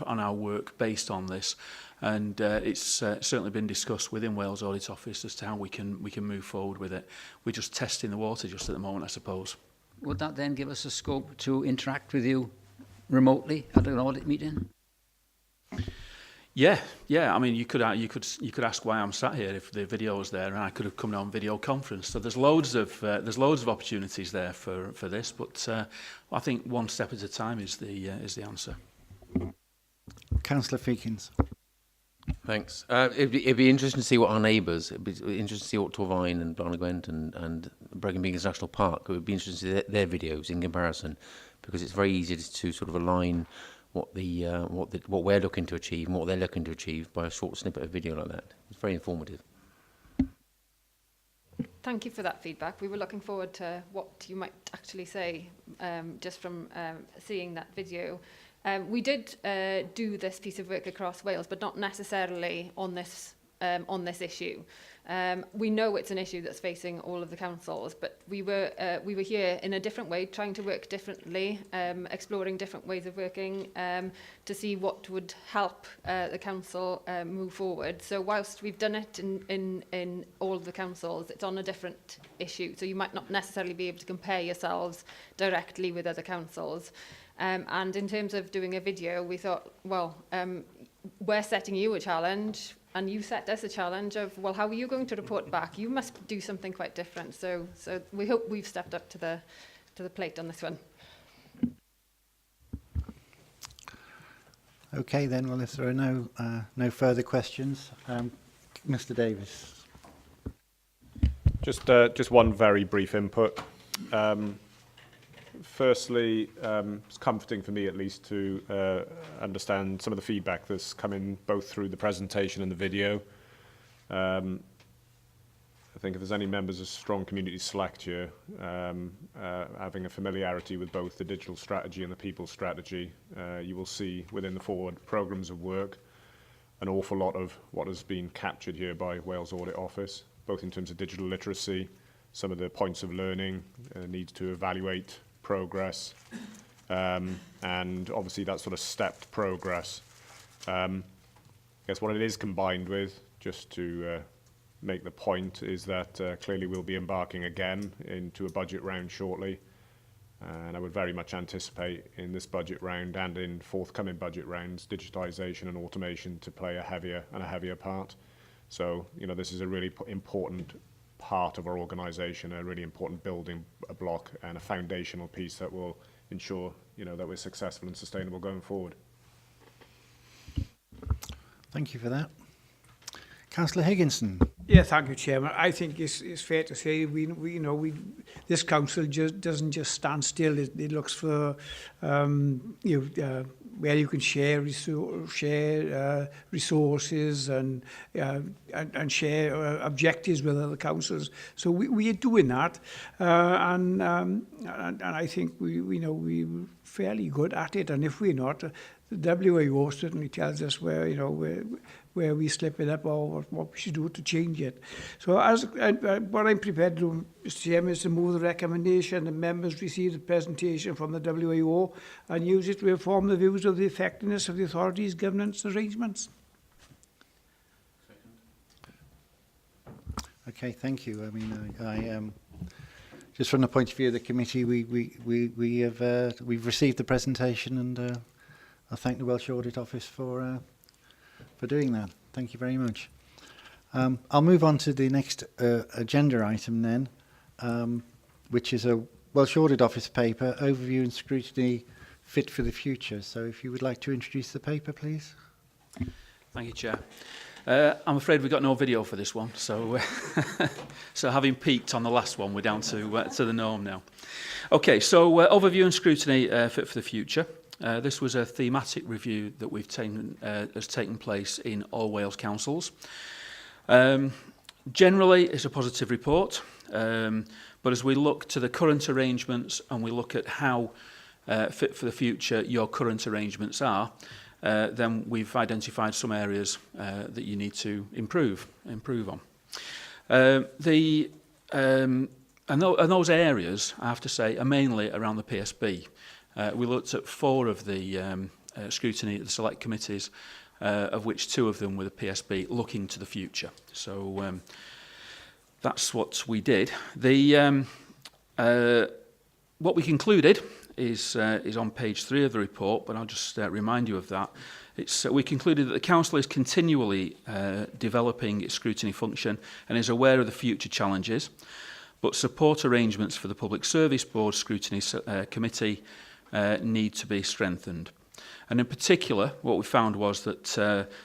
on our work based on this, and it's certainly been discussed within Wales Audit Office as to how we can move forward with it. We're just testing the water just at the moment, I suppose. Would that then give us a scope to interact with you remotely at an audit meeting? Yeah. I mean, you could ask why I'm sat here if the video was there, and I could have come on video conference. So there's loads of opportunities there for this. But I think one step at a time is the answer. Councillor Feakins. Thanks. It'd be interesting to see what our neighbours. It'd be interesting to see what Torvine and Blarney-Gwent and Brecon Beacons National Park. It would be interesting to see their videos in comparison, because it's very easy to sort of align what we're looking to achieve and what they're looking to achieve by a short snippet of video like that. It's very informative. Thank you for that feedback. We were looking forward to what you might actually say just from seeing that video. We did do this piece of work across Wales, but not necessarily on this issue. We know it's an issue that's facing all of the councils, but we were here in a different way, trying to work differently, exploring different ways of working to see what would help the council move forward. So whilst we've done it in all of the councils, it's on a different issue. So you might not necessarily be able to compare yourselves directly with other councils. And in terms of doing a video, we thought, well, we're setting you a challenge, and you set us a challenge of, well, how are you going to report back? You must do something quite different. So we hope we've stepped up to the plate on this one. Okay, then. Well, if there are no further questions, Mr. Davis. Just one very brief input. Firstly, it's comforting for me at least to understand some of the feedback that's come in both through the presentation and the video. I think if there's any members of strong community select here, having a familiarity with both the digital strategy and the people strategy, you will see within the forward programmes of work an awful lot of what has been captured here by Wales Audit Office, both in terms of digital literacy, some of the points of learning, needs to evaluate progress, and obviously that sort of stepped progress. I guess what it is combined with, just to make the point, is that clearly we'll be embarking again into a budget round shortly, and I would very much anticipate in this budget round and in forthcoming budget rounds digitisation and automation to play a heavier part. So, you know, this is a really important part of our organisation, a really important building block and a foundational piece that will ensure, you know, that we're successful and sustainable going forward. Thank you for that. Councillor Higginson. Yeah, thank you, Chairman. I think it's fair to say this council just doesn't just stand still. It looks for where you can share resources and share objectives with other councils. So we are doing that, and I think we're fairly good at it. And if we're not, the WAO certainly tells us where we slip it up or what we should do to change it. So what I'm prepared to do, Mr. Chairman, is to move the recommendation that members receive the presentation from the WAO and use it to inform the views of the effectiveness of the authority's governance arrangements. Okay, thank you. I mean, I just from the point of view of the committee, we've received the presentation, and I thank the Welsh Audit Office for doing that. Thank you very much. I'll move on to the next agenda item then, which is a Welsh Audit Office paper, Overview and Scrutiny Fit for the Future. So if you would like to introduce the paper, please. Thank you, Chair. I'm afraid we've got no video for this one, so so having peaked on the last one, we're down to the norm now. Okay, so Overview and Scrutiny Fit for the Future. This was a thematic review that has taken place in all Wales councils. Generally, it's a positive report, but as we look to the current arrangements and we look at how fit for the future your current arrangements are, then we've identified some areas that you need to improve on. And those areas, I have to say, are mainly around the PSB. We looked at 4 of the scrutiny at the select committees, of which 2 of them were the PSB looking to the future. So that's what we did. What we concluded is on page 3 of the report, but I'll just remind you of that. We concluded that the Council is continually developing its scrutiny function and is aware of the future challenges, but support arrangements for the Public Service Board Scrutiny Committee need to be strengthened. And in particular, what we found was that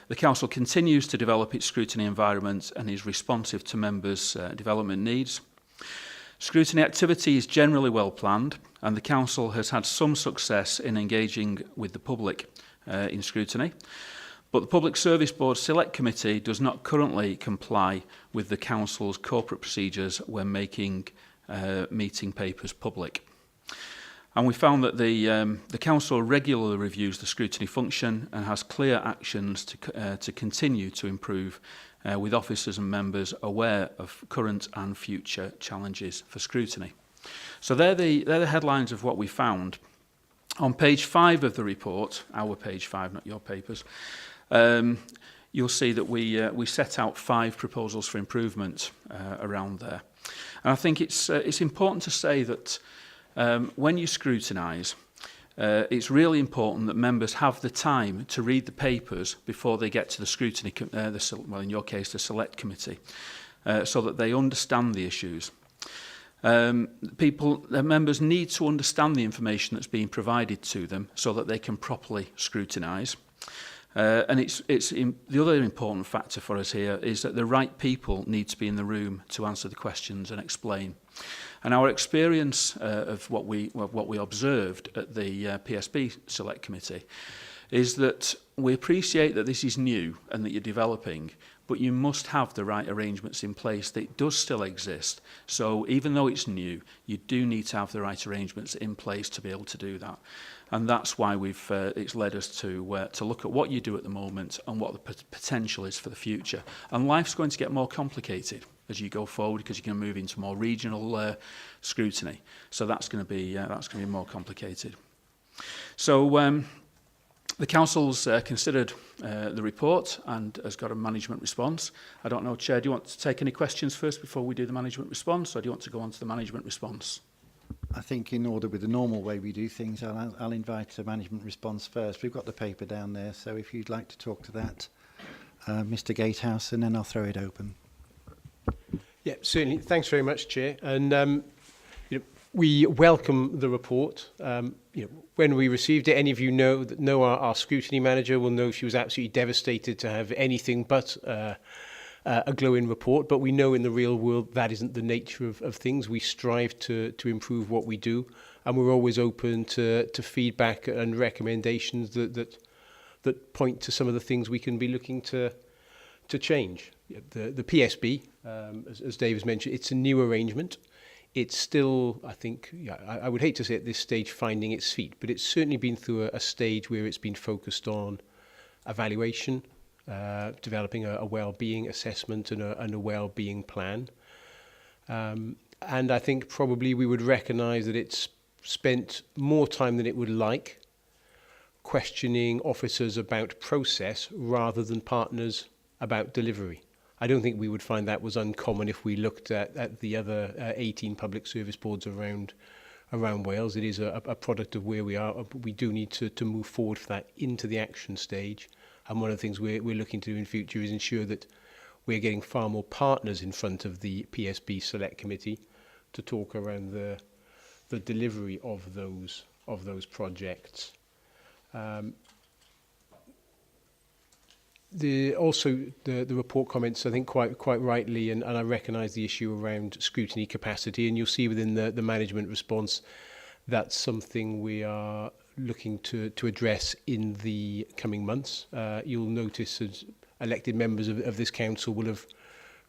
the Council continues to develop its scrutiny environment and is responsive to members' development needs. Scrutiny activity is generally well planned, and the Council has had some success in engaging with the public in scrutiny. But the Public Service Board Select Committee does not currently comply with the Council's corporate procedures when making meeting papers public. And we found that the Council regularly reviews the scrutiny function and has clear actions to continue to improve with officers and members aware of current and future challenges for scrutiny. So they're the headlines of what we found. On page 5 of the report, our page 5, not your papers, you'll see that we set out 5 proposals for improvement around there. And I think it's important to say that when you scrutinise, it's really important that members have the time to read the papers before they get to the scrutiny, well, in your case, the select committee, so that they understand the issues. Members need to understand the information that's being provided to them so that they can properly scrutinise. And the other important factor for us here is that the right people need to be in the room to answer the questions and explain. And our experience of what we observed at the PSB Select Committee is that we appreciate that this is new and that you're developing, but you must have the right arrangements in place. That it does still exist. So even though it's new, you do need to have the right arrangements in place to be able to do that. And that's why it's led us to look at what you do at the moment and what the potential is for the future. And life's going to get more complicated as you go forward because you're going to move into more regional scrutiny. So that's going to be more complicated. So the Council's considered the report and has got a management response. I don't know, Chair, do you want to take any questions first before we do the management response, or do you want to go on to the management response? I think in order with the normal way we do things, I'll invite the management response first. We've got the paper down there, so if you'd like to talk to that, Mr. Gatehouse, and then I'll throw it open. Yeah, certainly. Thanks very much, Chair. And we welcome the report. When we received it, any of you know our scrutiny manager will know she was absolutely devastated to have anything but a glowing report. But we know in the real world that isn't the nature of things. We strive to improve what we do. and we're always open to feedback and recommendations that point to some of the things we can be looking to change. The PSB, as Dave has mentioned, it's a new arrangement. It's still, I think, I would hate to say at this stage finding its feet, but it's certainly been through a stage where it's been focused on evaluation, developing a well-being assessment and a well-being plan. And I think probably we would recognise that it's spent more time than it would like questioning officers about process rather than partners about delivery. I don't think we would find that was uncommon if we looked at the other 18 public service boards around Wales. It is a product of where we are. We do need to move forward for that into the action stage. And one of the things we're looking to do in future is ensure that we're getting far more partners in front of the PSB Select Committee to talk around the delivery of those projects. The report comments, I think, quite rightly, and I recognise the issue around scrutiny capacity, and you'll see within the management response that's something we are looking to address in the coming months. You'll notice as elected members of this council will have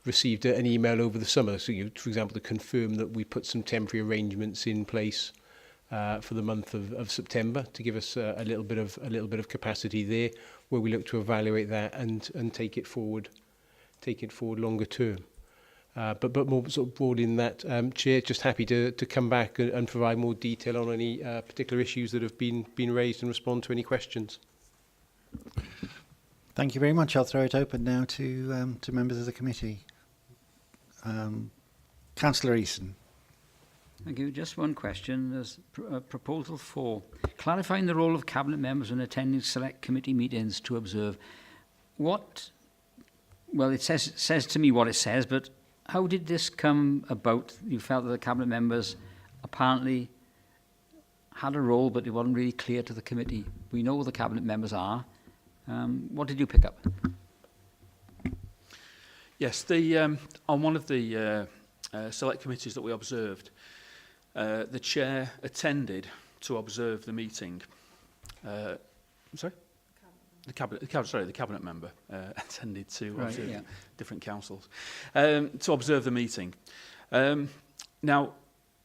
received an email over the summer, so for example, to confirm that we put some temporary arrangements in place for the month of September to give us a little bit of capacity there, where we look to evaluate that and take it forward longer term. But more sort of broad in that, Chair, just happy to come back and provide more detail on any particular issues that have been raised and respond to any questions. Thank you very much. I'll throw it open now to members of the committee. Councillor Eason. Thank you. Just one question. There's proposal 4. Clarifying the role of cabinet members when attending select committee meetings to observe. What? Well, it says to me what it says, but how did this come about? You felt that the cabinet members apparently had a role, but it wasn't really clear to the committee. We know who the cabinet members are. What did you pick up? Yes, on one of the select committees that we observed, the chair attended to observe the meeting. Sorry? The cabinet member attended to observe different councils to observe the meeting. Now,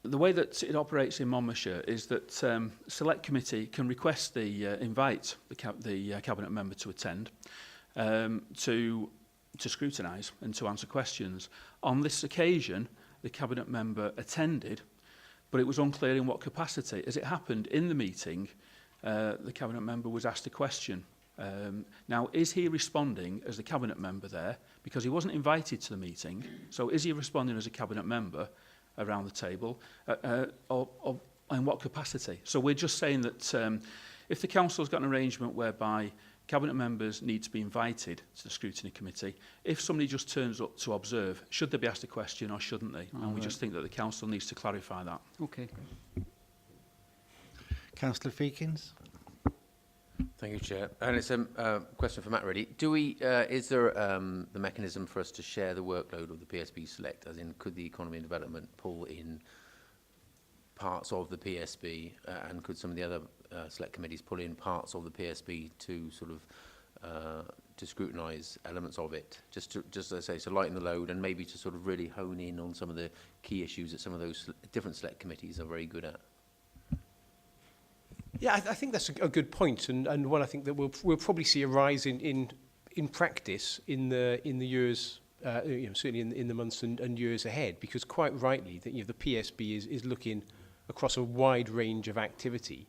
the way that it operates in Monmouthshire is that select committee can request invite the cabinet member to attend, to scrutinise and to answer questions. On this occasion, the cabinet member attended, but it was unclear in what capacity. As it happened in the meeting, the cabinet member was asked a question. Now, is he responding as the cabinet member there? Because he wasn't invited to the meeting, so is he responding as a cabinet member around the table, or in what capacity? So we're just saying that if the council's got an arrangement whereby cabinet members need to be invited to the scrutiny committee, if somebody just turns up to observe, should they be asked a question or shouldn't they? And we just think that the council needs to clarify that. Okay. Councillor Feekins. Thank you, Chair. And it's a question for Matt, really. Is there the mechanism for us to share the workload of the PSB Select, as in could the Economy and Development pull in parts of the PSB, and could some of the other select committees pull in parts of the PSB to sort of to scrutinise elements of it, just as I say, to lighten the load and maybe to sort of really hone in on some of the key issues that some of those different select committees are very good at? Yeah, I think that's a good point, and one I think that we'll probably see a rise in practice in the years, certainly in the months and years ahead, because quite rightly, the PSB is looking across a wide range of activity,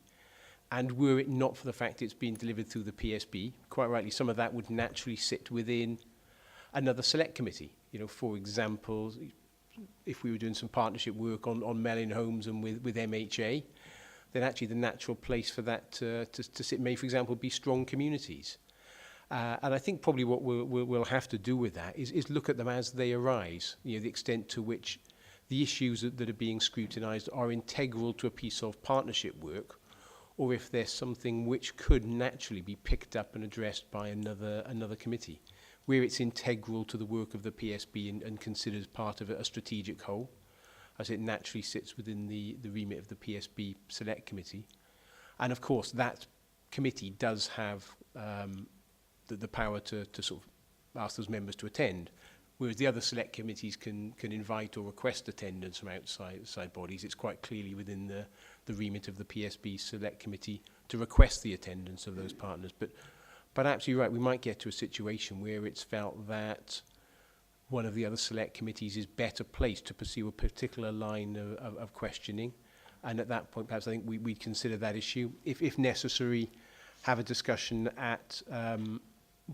and were it not for the fact it's being delivered through the PSB, quite rightly, some of that would naturally sit within another select committee. For example, if we were doing some partnership work on Mellin Homes and with MHA, then actually the natural place for that to sit may, for example, be strong communities. And I think probably what we'll have to do with that is look at them as they arise, the extent to which the issues that are being scrutinised are integral to a piece of partnership work, or if there's something which could naturally be picked up and addressed by another committee, where it's integral to the work of the PSB and considered part of a strategic whole. as it naturally sits within the remit of the PSB Select Committee. And of course, that committee does have the power to sort of ask those members to attend, whereas the other select committees can invite or request attendance from outside bodies. It's quite clearly within the remit of the PSB Select Committee to request the attendance of those partners. But absolutely right, we might get to a situation where it's felt that one of the other select committees is better placed to pursue a particular line of questioning. And at that point, perhaps I think we'd consider that issue. If necessary, have a discussion at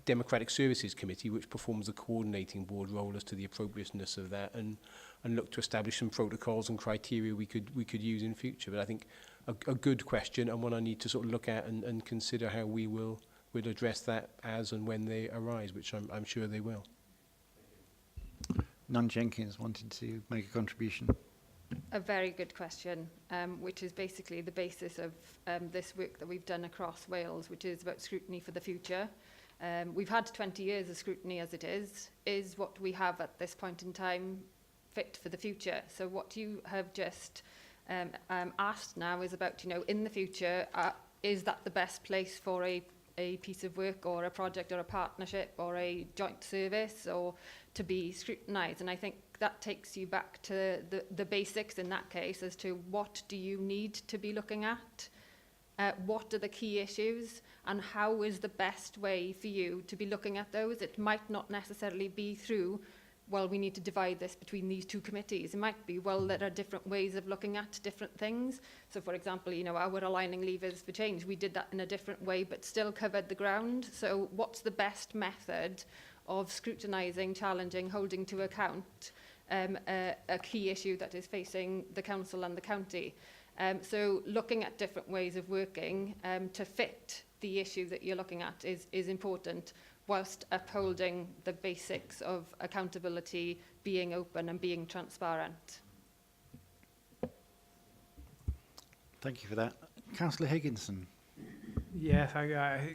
Democratic Services Committee, which performs the coordinating board role as to the appropriateness of that, and look to establish some protocols and criteria we could use in future. But I think a good question, and one I need to sort of look at and consider how we will address that as and when they arise, which I'm sure they will. Nan Jenkins wanted to make a contribution. A very good question, which is basically the basis of this work that we've done across Wales, which is about scrutiny for the future. We've had 20 years of scrutiny as it is. Is what we have at this point in time fit for the future? So what you have just asked now is about, in the future, is that the best place for a piece of work or a project or a partnership or a joint service or to be scrutinised? And I think that takes you back to the basics in that case as to what do you need to be looking at, what are the key issues, and how is the best way for you to be looking at those. It might not necessarily be through, well, we need to divide this between these two committees. It might be, well, there are different ways of looking at different things. So, for example, our aligning levers for change, we did that in a different way, but still covered the ground. So what's the best method of scrutinising, challenging, holding to account a key issue that is facing the council and the county? So looking at different ways of working to fit the issue that you're looking at is important, whilst upholding the basics of accountability, being open and being transparent. Thank you for that. Councillor Higginson. Yes, I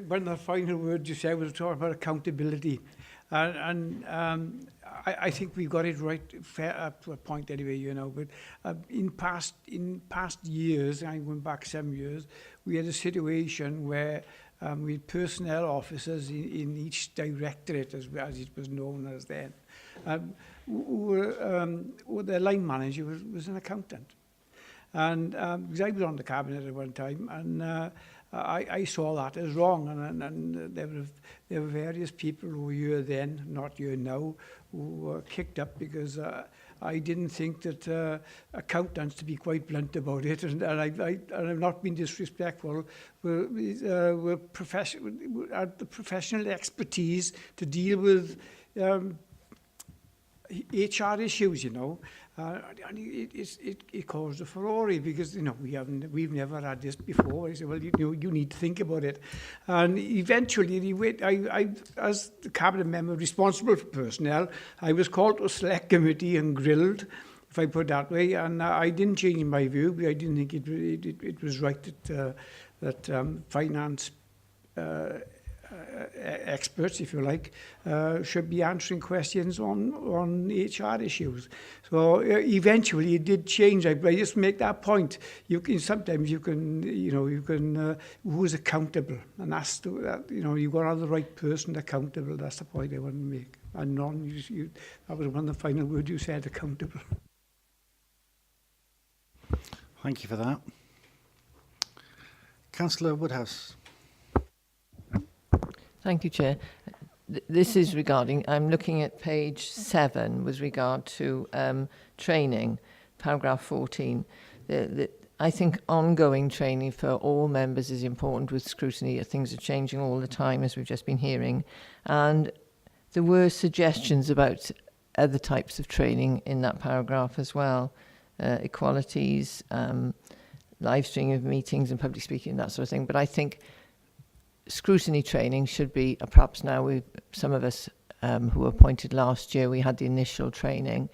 one of the final words you said was talking about accountability. And I think we got it right fair up to a point anyway, but in past years, I'm going back 7 years, we had a situation where we had personnel officers in each directorate, as it was known as then, who their line manager was an accountant. And because I was on the cabinet at one time, and I saw that as wrong, and there were various people who were here then, not here now, who were kicked up because I didn't think that accountants, to be quite blunt about it, and I'm not being disrespectful, were had the professional expertise to deal with HR issues, and it caused a furore because we've never had this before. I said, well, you need to think about it, and eventually, I as the cabinet member responsible for personnel, I was called to a select committee and grilled, if I put it that way, and I didn't change my view. But I didn't think it was right that finance experts, if you like, should be answering questions on HR issues. So eventually it did change. I just make that point. Sometimes you can who is accountable, and that's you've got to have the right person accountable. That's the point I want to make. And that was one of the final words you said, accountable. Thank you for that. Councillor Woodhouse. Thank you, Chair. This is regarding, I'm looking at page 7 with regard to training, paragraph 14. I think ongoing training for all members is important with scrutiny. Things are changing all the time, as we've just been hearing. And there were suggestions about other types of training in that paragraph as well. Equalities, live streaming of meetings and public speaking, that sort of thing. But I think scrutiny training should be, perhaps now some of us who were appointed last year, we had the initial training,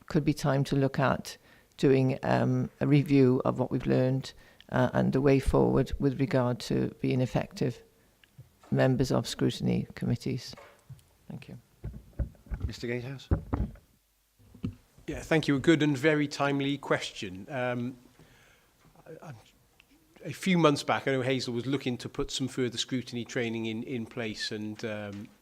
could be time to look at doing a review of what we've learned and the way forward with regard to being effective members of scrutiny committees. Thank you. Mr. Gatehouse. Yeah, thank you. A good and very timely question. A few months back, I know Hazel was looking to put some further scrutiny training in place, and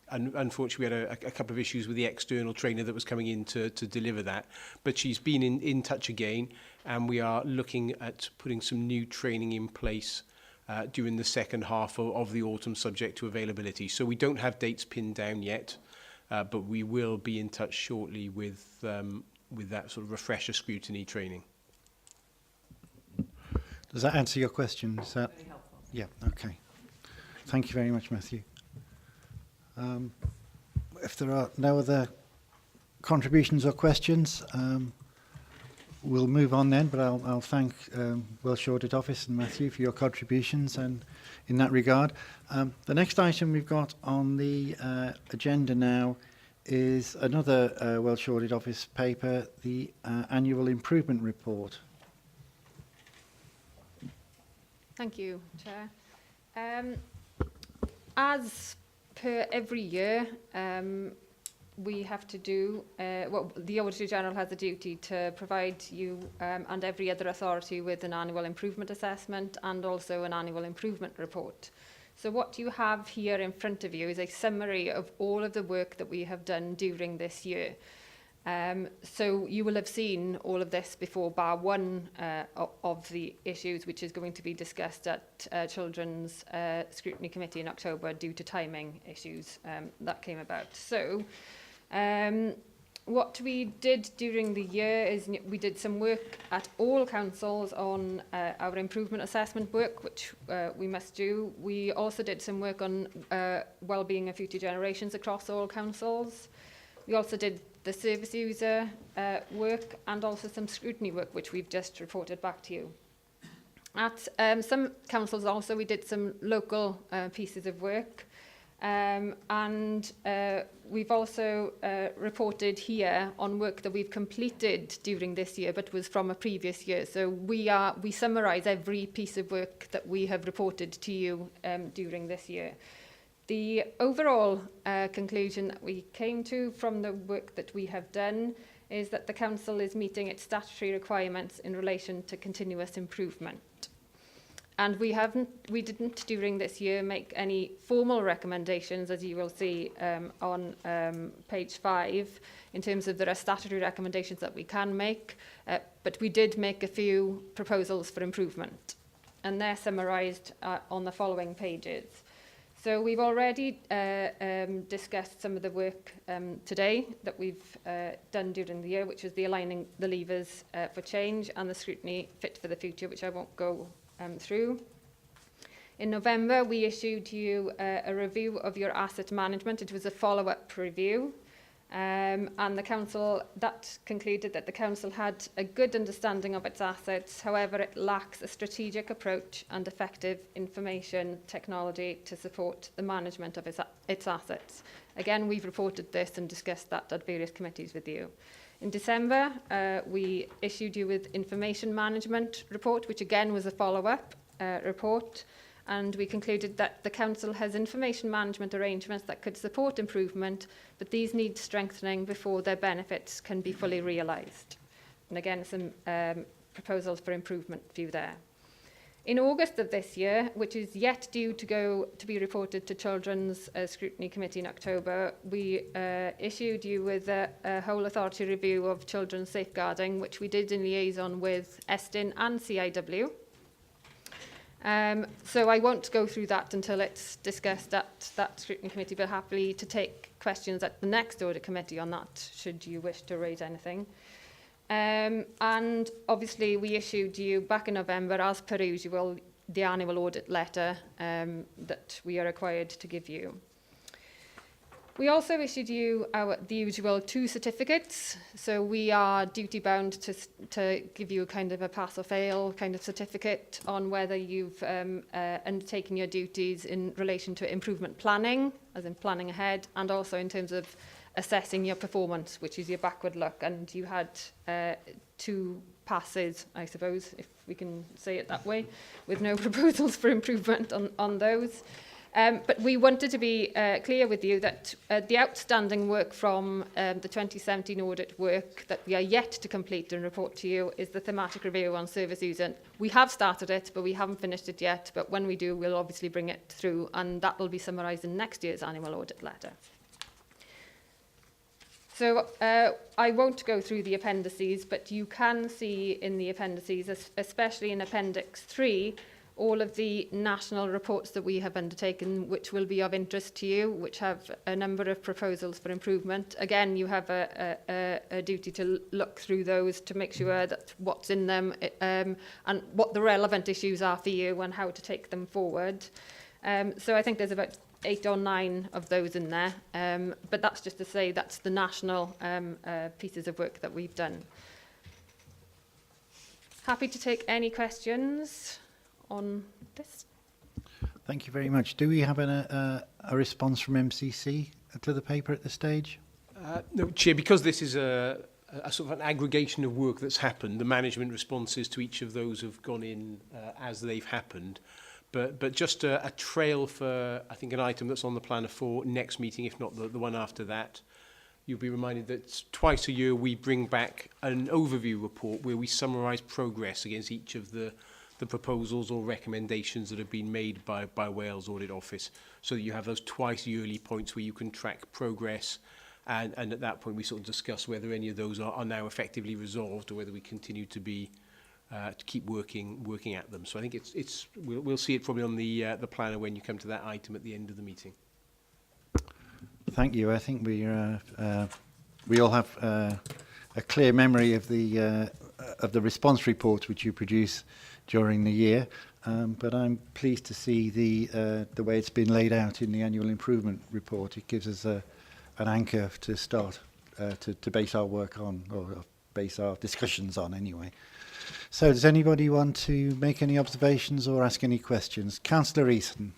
unfortunately we had a couple of issues with the external trainer that was coming in to deliver that. But she's been in touch again, and we are looking at putting some new training in place during the second half of the autumn, subject to availability. So we don't have dates pinned down yet, but we will be in touch shortly with that sort of refresher scrutiny training. Does that answer your question? Is that... Very helpful. Yeah, okay. Thank you very much, Matthew. If there are no other contributions or questions, we'll move on then, but I'll thank Welsh Audit Office and Matthew for your contributions and in that regard. The next item we've got on the agenda now is another Welsh Audit Office paper, the Annual Improvement Report. Thank you, Chair. As per every year, we have to do, well, the Auditor General has a duty to provide you and every other authority with an annual improvement assessment and also an annual improvement report. So what you have here in front of you is a summary of all of the work that we have done during this year. So you will have seen all of this before, bar one of the issues, which is going to be discussed at Children's Scrutiny Committee in October due to timing issues that came about. So what we did during the year is we did some work at all councils on our improvement assessment work, which we must do. We also did some work on wellbeing of future generations across all councils. We also did the service user work and also some scrutiny work, which we've just reported back to you. At some councils also, we did some local pieces of work. And we've also reported here on work that we've completed during this year, but was from a previous year. So we summarise every piece of work that we have reported to you during this year. The overall conclusion that we came to from the work that we have done is that the Council is meeting its statutory requirements in relation to continuous improvement. And we didn't during this year make any formal recommendations, as you will see on page 5, in terms of there are statutory recommendations that we can make, but we did make a few proposals for improvement. And they're summarised on the following pages. So we've already discussed some of the work today that we've done during the year, which is the aligning the levers for change and the scrutiny fit for the future, which I won't go through. In November, we issued you a review of your asset management. It was a follow-up review. And the Council, that concluded that the Council had a good understanding of its assets. However, it lacks a strategic approach and effective information technology to support the management of its assets. Again, we've reported this and discussed that at various committees with you. In December, we issued you with information management report, which again was a follow-up report. And we concluded that the Council has information management arrangements that could support improvement, but these need strengthening before their benefits can be fully realised. And again, some proposals for improvement for you there. In August of this year, which is yet due to be reported to Children's Scrutiny Committee in October, we issued you with a whole authority review of children's safeguarding, which we did in liaison with Estin and CIW. So I won't go through that until it's discussed at that scrutiny committee, but happily to take questions at the next audit committee on that, should you wish to raise anything. And obviously we issued you back in November, as per usual, the annual audit letter that we are required to give you. We also issued you the usual 2 certificates. So we are duty bound to give you a kind of a pass or fail kind of certificate on whether you've undertaken your duties in relation to improvement planning, as in planning ahead, and also in terms of assessing your performance, which is your backward look. And you had 2 passes, I suppose, if we can say it that way, with no proposals for improvement on those. But we wanted to be clear with you that the outstanding work from the 2017 audit work that we are yet to complete and report to you is the thematic review on service users. We have started it, but we haven't finished it yet. But when we do, we'll obviously bring it through, and that will be summarised in next year's annual audit letter. So I won't go through the appendices, but you can see in the appendices, especially in Appendix 3, all of the national reports that we have undertaken, which will be of interest to you, which have a number of proposals for improvement. Again, you have a duty to look through those to make sure that what's in them and what the relevant issues are for you and how to take them forward. So I think there's about 8 or 9 of those in there, but that's just to say that's the national pieces of work that we've done. Happy to take any questions on this. Thank you very much. Do we have a response from MCC to the paper at this stage? No, Chair, because this is a sort of an aggregation of work that's happened, the management responses to each of those have gone in as they've happened. But just a trail for, I think, an item that's on the planner for next meeting, if not the one after that. You'll be reminded that twice a year we bring back an overview report where we summarise progress against each of the proposals or recommendations that have been made by Wales Audit Office, so that you have those twice yearly points where you can track progress, and at that point we sort of discuss whether any of those are now effectively resolved or whether we continue to be to keep working at them. So I think we'll see it probably on the planner when you come to that item at the end of the meeting. Thank you. I think we all have a clear memory of the response reports which you produce during the year, but I'm pleased to see the way it's been laid out in the annual improvement report. It gives us an anchor to start to base our work on, or base our discussions on anyway. So does anybody want to make any observations or ask any questions? Councillor Easton.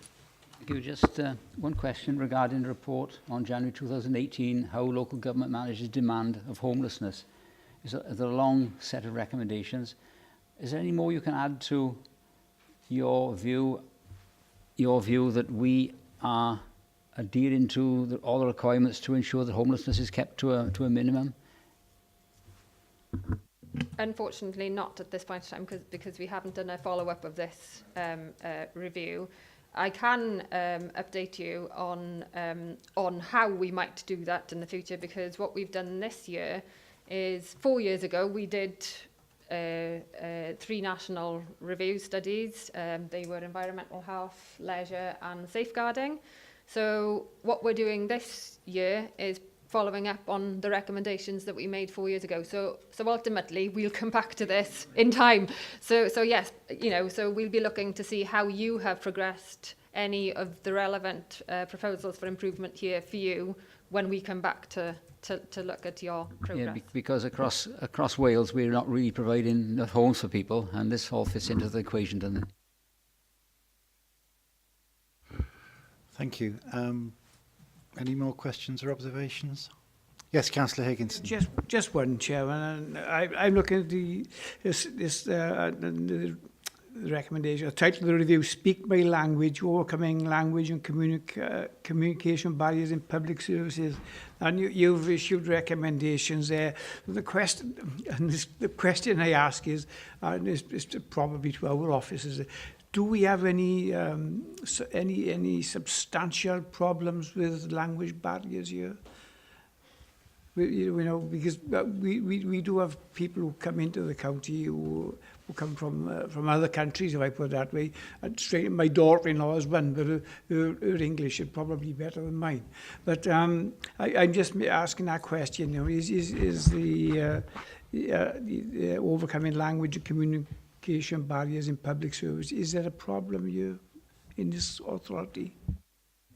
Thank you. Just one question regarding the report on January 2018, how local government manages demand of homelessness. Is there a long set of recommendations? Is there any more you can add to your view that we are adhering to all the requirements to ensure that homelessness is kept to a minimum? Unfortunately not at this point in time, because we haven't done a follow-up of this review. I can update you on how we might do that in the future, because what we've done this year is 4 years ago we did 3 national review studies. They were environmental health, leisure and safeguarding. So what we're doing this year is following up on the recommendations that we made 4 years ago. So ultimately we'll come back to this in time. So yes, so we'll be looking to see how you have progressed any of the relevant proposals for improvement here for you when we come back to look at your progress. Yeah, because across Wales we're not really providing enough homes for people, and this all fits into the equation, doesn't it? Thank you. Any more questions or observations? Yes, Councillor Higginson. Just one, Chairman. I'm looking at the recommendation. The title of the review: Speak My Language: Overcoming Language and Communication Barriers in Public Services. And you've issued recommendations there. The question I ask is, and it's probably to our officers, do we have any substantial problems with language barriers here? Because we do have people who come into the county who come from other countries, if I put it that way. And straight, my daughter-in-law is one, but her English is probably better than mine. But I'm just asking that question. Is the overcoming language and communication barriers in public service, is there a problem here in this authority?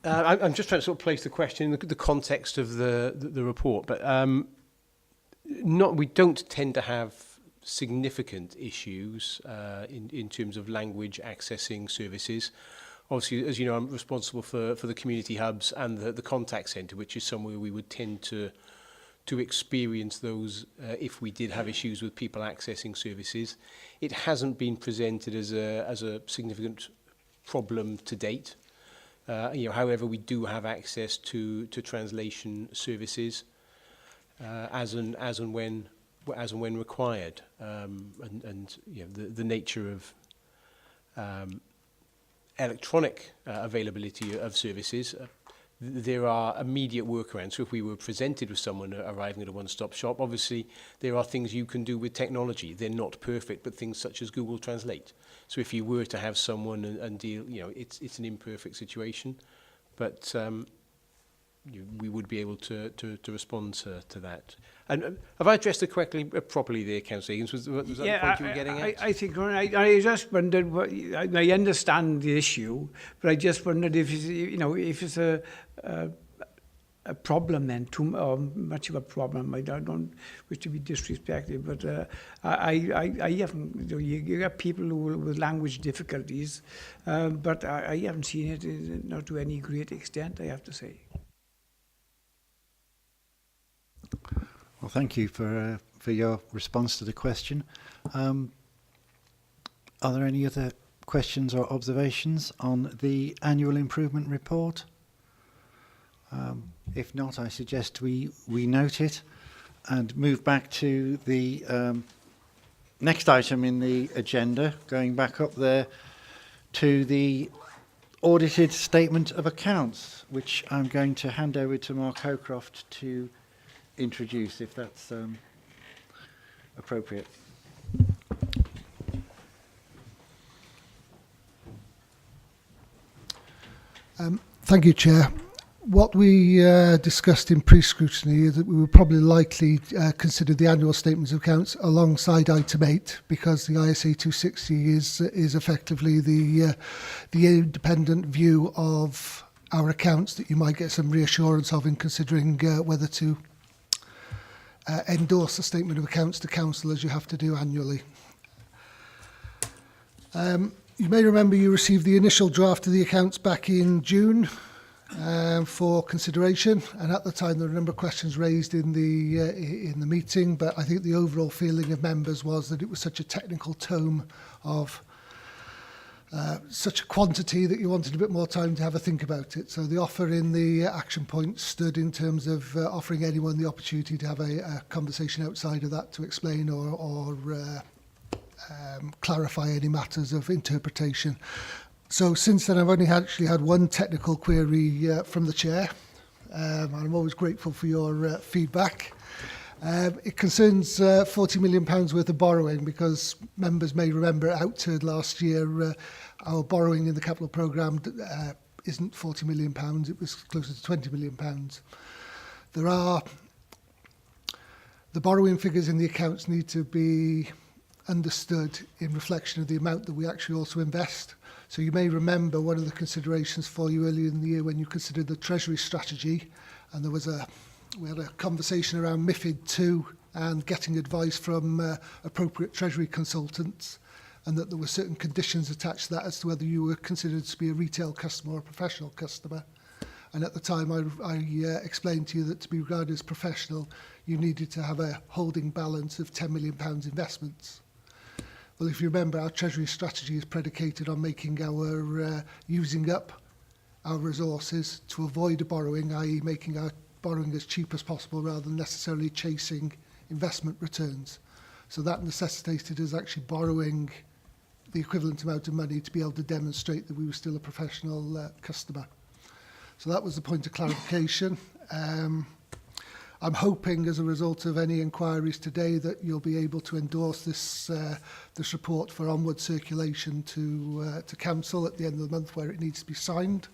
I'm just trying to sort of place the question in the context of the report, but we don't tend to have significant issues in terms of language accessing services. Obviously, as you know, I'm responsible for the community hubs and the contact centre, which is somewhere we would tend to experience those if we did have issues with people accessing services. It hasn't been presented as a significant problem to date. However, we do have access to translation services as and when required, and the nature of electronic availability of services. There are immediate workarounds. So if we were presented with someone arriving at a one-stop shop, obviously there are things you can do with technology. They're not perfect, but things such as Google Translate. So if you were to have someone and deal, it's an imperfect situation, but we would be able to respond to that. And have I addressed it correctly, properly there, Councillor Higgins? Was that the point you were getting at? I think, I just wondered, I understand the issue, but I just wondered if it's a problem then, much of a problem. I don't wish to be disrespectful, but I haven't, you got people with language difficulties, but I haven't seen it, not to any great extent, I have to say. Well, thank you for your response to the question. Are there any other questions or observations on the annual improvement report? If not, I suggest we note it and move back to the next item in the agenda, going back up there to the audited statement of accounts, which I'm going to hand over to Mark Howcroft to introduce, if that's appropriate. Thank you, Chair. What we discussed in pre-scrutiny is that we would probably likely consider the annual statements of accounts alongside item 8, because the ISA 260 is effectively the independent view of our accounts that you might get some reassurance of in considering whether to endorse a statement of accounts to council, as you have to do annually. You may remember you received the initial draft of the accounts back in June for consideration, and at the time there were a number of questions raised in the meeting, but I think the overall feeling of members was that it was such a technical tome of such a quantity that you wanted a bit more time to have a think about it. So the offer in the action point stood in terms of offering anyone the opportunity to have a conversation outside of that to explain or clarify any matters of interpretation. So since then I've only actually had one technical query from the chair, and I'm always grateful for your feedback. It concerns £40 million worth of borrowing, because members may remember outturn last year our borrowing in the capital programme isn't £40 million, it was closer to £20 million. The borrowing figures in the accounts need to be understood in reflection of the amount that we actually also invest. So you may remember one of the considerations for you earlier in the year when you considered the Treasury strategy, and we had a conversation around MiFID II and getting advice from appropriate Treasury consultants, and that there were certain conditions attached to that as to whether you were considered to be a retail customer or a professional customer. And at the time I explained to you that to be regarded as professional, you needed to have a holding balance of £10 million investments. Well, if you remember, our Treasury strategy is predicated on making our using up our resources to avoid a borrowing, i.e. making our borrowing as cheap as possible rather than necessarily chasing investment returns. So that necessitated us actually borrowing the equivalent amount of money to be able to demonstrate that we were still a professional customer. So that was the point of clarification. I'm hoping, as a result of any inquiries today, that you'll be able to endorse this report for onward circulation to council at the end of the month, where it needs to be signed.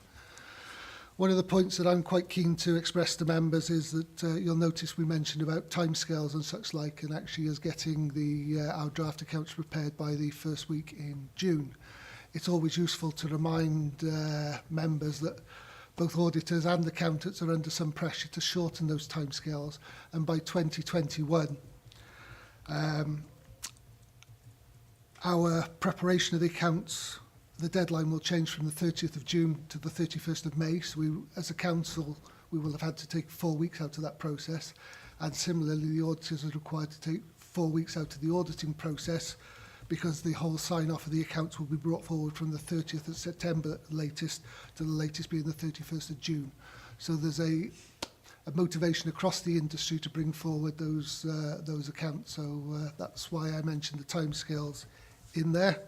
One of the points that I'm quite keen to express to members is that you'll notice we mentioned about timescales and such like, and actually as getting our draft accounts prepared by the first week in June. It's always useful to remind members that both auditors and accountants are under some pressure to shorten those timescales, and by 2021 our preparation of the accounts, the deadline will change from the 30th of June to the 31st of May. So we, as a council, we will have had to take 4 weeks out of that process. And similarly, the auditors are required to take 4 weeks out of the auditing process because the whole sign-off of the accounts will be brought forward from the 30th of September latest to the latest being the 31st of June. So there's a motivation across the industry to bring forward those accounts. So that's why I mentioned the timescales in there.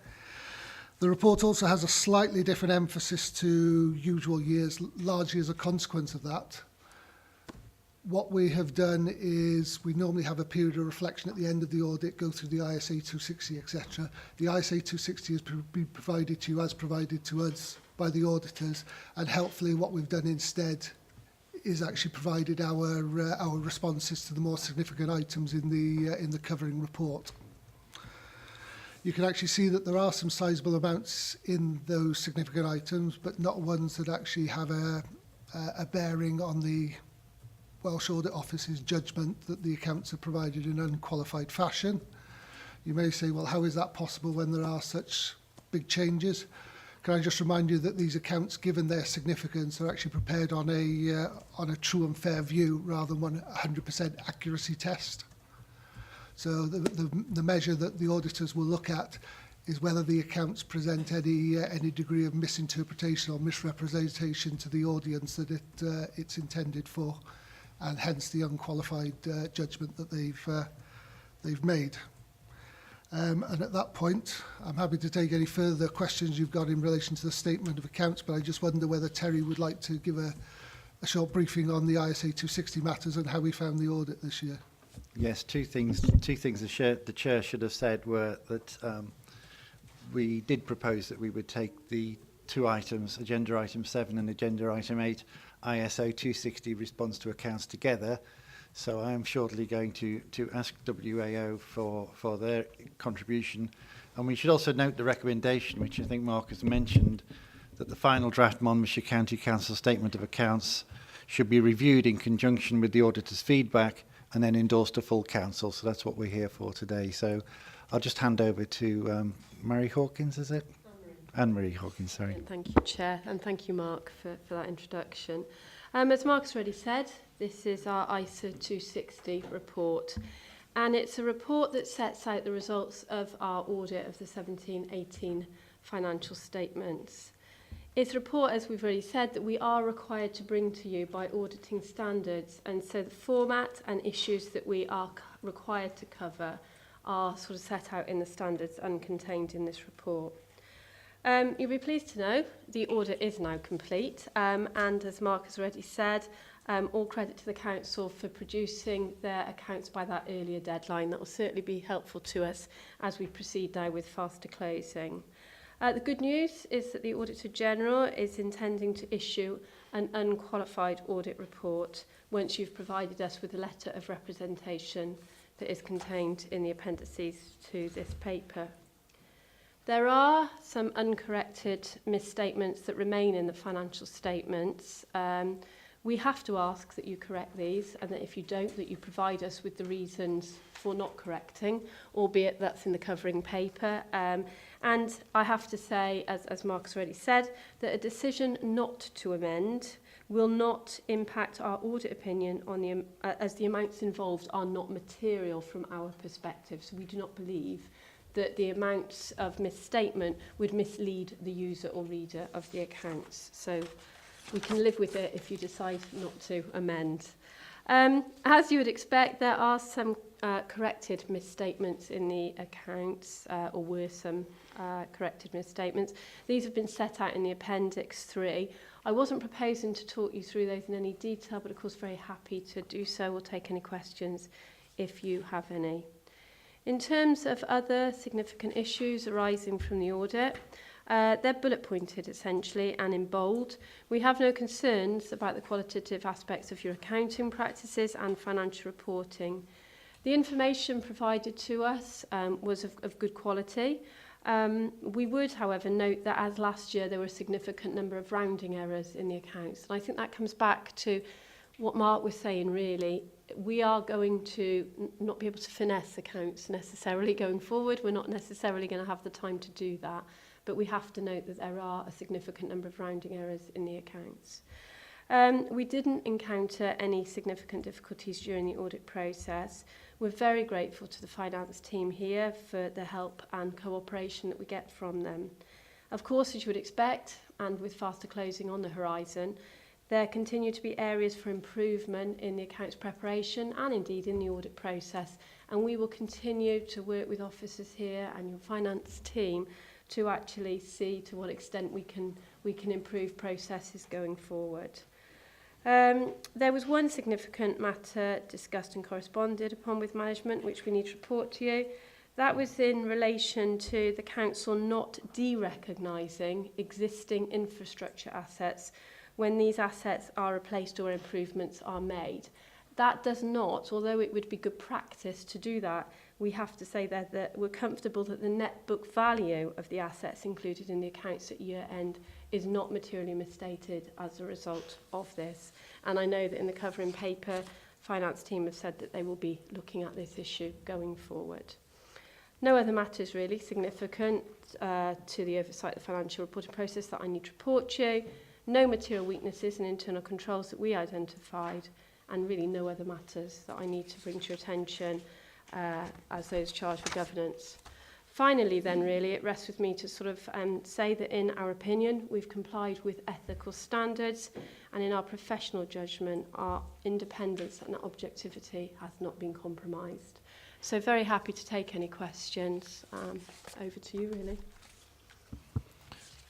The report also has a slightly different emphasis to usual years, largely as a consequence of that. What we have done is we normally have a period of reflection at the end of the audit, go through the ISA 260, etc. The ISA 260 has been provided to you as provided to us by the auditors, and helpfully what we've done instead is actually provided our responses to the more significant items in the covering report. You can actually see that there are some sizable amounts in those significant items, but not ones that actually have a bearing on the Welsh Audit Office's judgment that the accounts are provided in unqualified fashion. You may say, well, how is that possible when there are such big changes? Can I just remind you that these accounts, given their significance, are actually prepared on a true and fair view rather than 100% accuracy test. So the measure that the auditors will look at is whether the accounts present any degree of misinterpretation or misrepresentation to the audience that it's intended for, and hence the unqualified judgment that they've made. And at that point, I'm happy to take any further questions you've got in relation to the statement of accounts, but I just wonder whether Terry would like to give a short briefing on the ISA 260 matters and how we found the audit this year. Yes, two things the chair should have said were that we did propose that we would take the two items, agenda item 7 and agenda item 8, ISO 260 response to accounts together. So I am shortly going to ask WAO for their contribution. And we should also note the recommendation, which I think Mark has mentioned, that the final draft Monmouthshire County Council Statement of Accounts should be reviewed in conjunction with the auditor's feedback and then endorsed to full council. So that's what we're here for today. So I'll just hand over to Mary Hawkins, is it? Anne-Marie Hawkins, sorry. Thank you, Chair, and thank you, Mark, for that introduction. As Mark's already said, this is our ISA 260 report, and it's a report that sets out the results of our audit of the 17-18 financial statements. It's a report, as we've already said, that we are required to bring to you by auditing standards, and so the format and issues that we are required to cover are sort of set out in the standards and contained in this report. You'll be pleased to know the audit is now complete, and as Mark has already said, all credit to the Council for producing their accounts by that earlier deadline. That will certainly be helpful to us as we proceed now with faster closing. The good news is that the Auditor General is intending to issue an unqualified audit report once you've provided us with a letter of representation that is contained in the appendices to this paper. There are some uncorrected misstatements that remain in the financial statements. We have to ask that you correct these, and that if you don't, that you provide us with the reasons for not correcting, albeit that's in the covering paper. And I have to say, as Mark's already said, that a decision not to amend will not impact our audit opinion on the as the amounts involved are not material from our perspective. So we do not believe that the amounts of misstatement would mislead the user or reader of the accounts. So we can live with it if you decide not to amend. As you would expect, there are some corrected misstatements in the accounts, or were some corrected misstatements. These have been set out in the Appendix 3. I wasn't proposing to talk you through those in any detail, but of course very happy to do so. We'll take any questions if you have any. In terms of other significant issues arising from the audit, they're bullet pointed essentially and in bold. We have no concerns about the qualitative aspects of your accounting practices and financial reporting. The information provided to us was of good quality. We would, however, note that as last year there were a significant number of rounding errors in the accounts. And I think that comes back to what Mark was saying really. We are going to not be able to finesse accounts necessarily going forward. We're not necessarily going to have the time to do that. But we have to note that there are a significant number of rounding errors in the accounts. We didn't encounter any significant difficulties during the audit process. We're very grateful to the finance team here for the help and cooperation that we get from them. Of course, as you would expect, and with faster closing on the horizon, there continue to be areas for improvement in the accounts preparation and indeed in the audit process, and we will continue to work with officers here and your finance team to actually see to what extent we can improve processes going forward. There was one significant matter discussed and corresponded upon with management which we need to report to you. That was in relation to the council not de-recognising existing infrastructure assets when these assets are replaced or improvements are made. That does not, although it would be good practice to do that, we have to say that we're comfortable that the net book value of the assets included in the accounts at year end is not materially misstated as a result of this. And I know that in the covering paper, finance team have said that they will be looking at this issue going forward. No other matters really significant to the oversight of the financial reporting process that I need to report to you. No material weaknesses in internal controls that we identified, and really no other matters that I need to bring to your attention as those charged with governance. Finally then really it rests with me to sort of say that in our opinion we've complied with ethical standards, and in our professional judgment our independence and objectivity has not been compromised. So very happy to take any questions. Over to you really.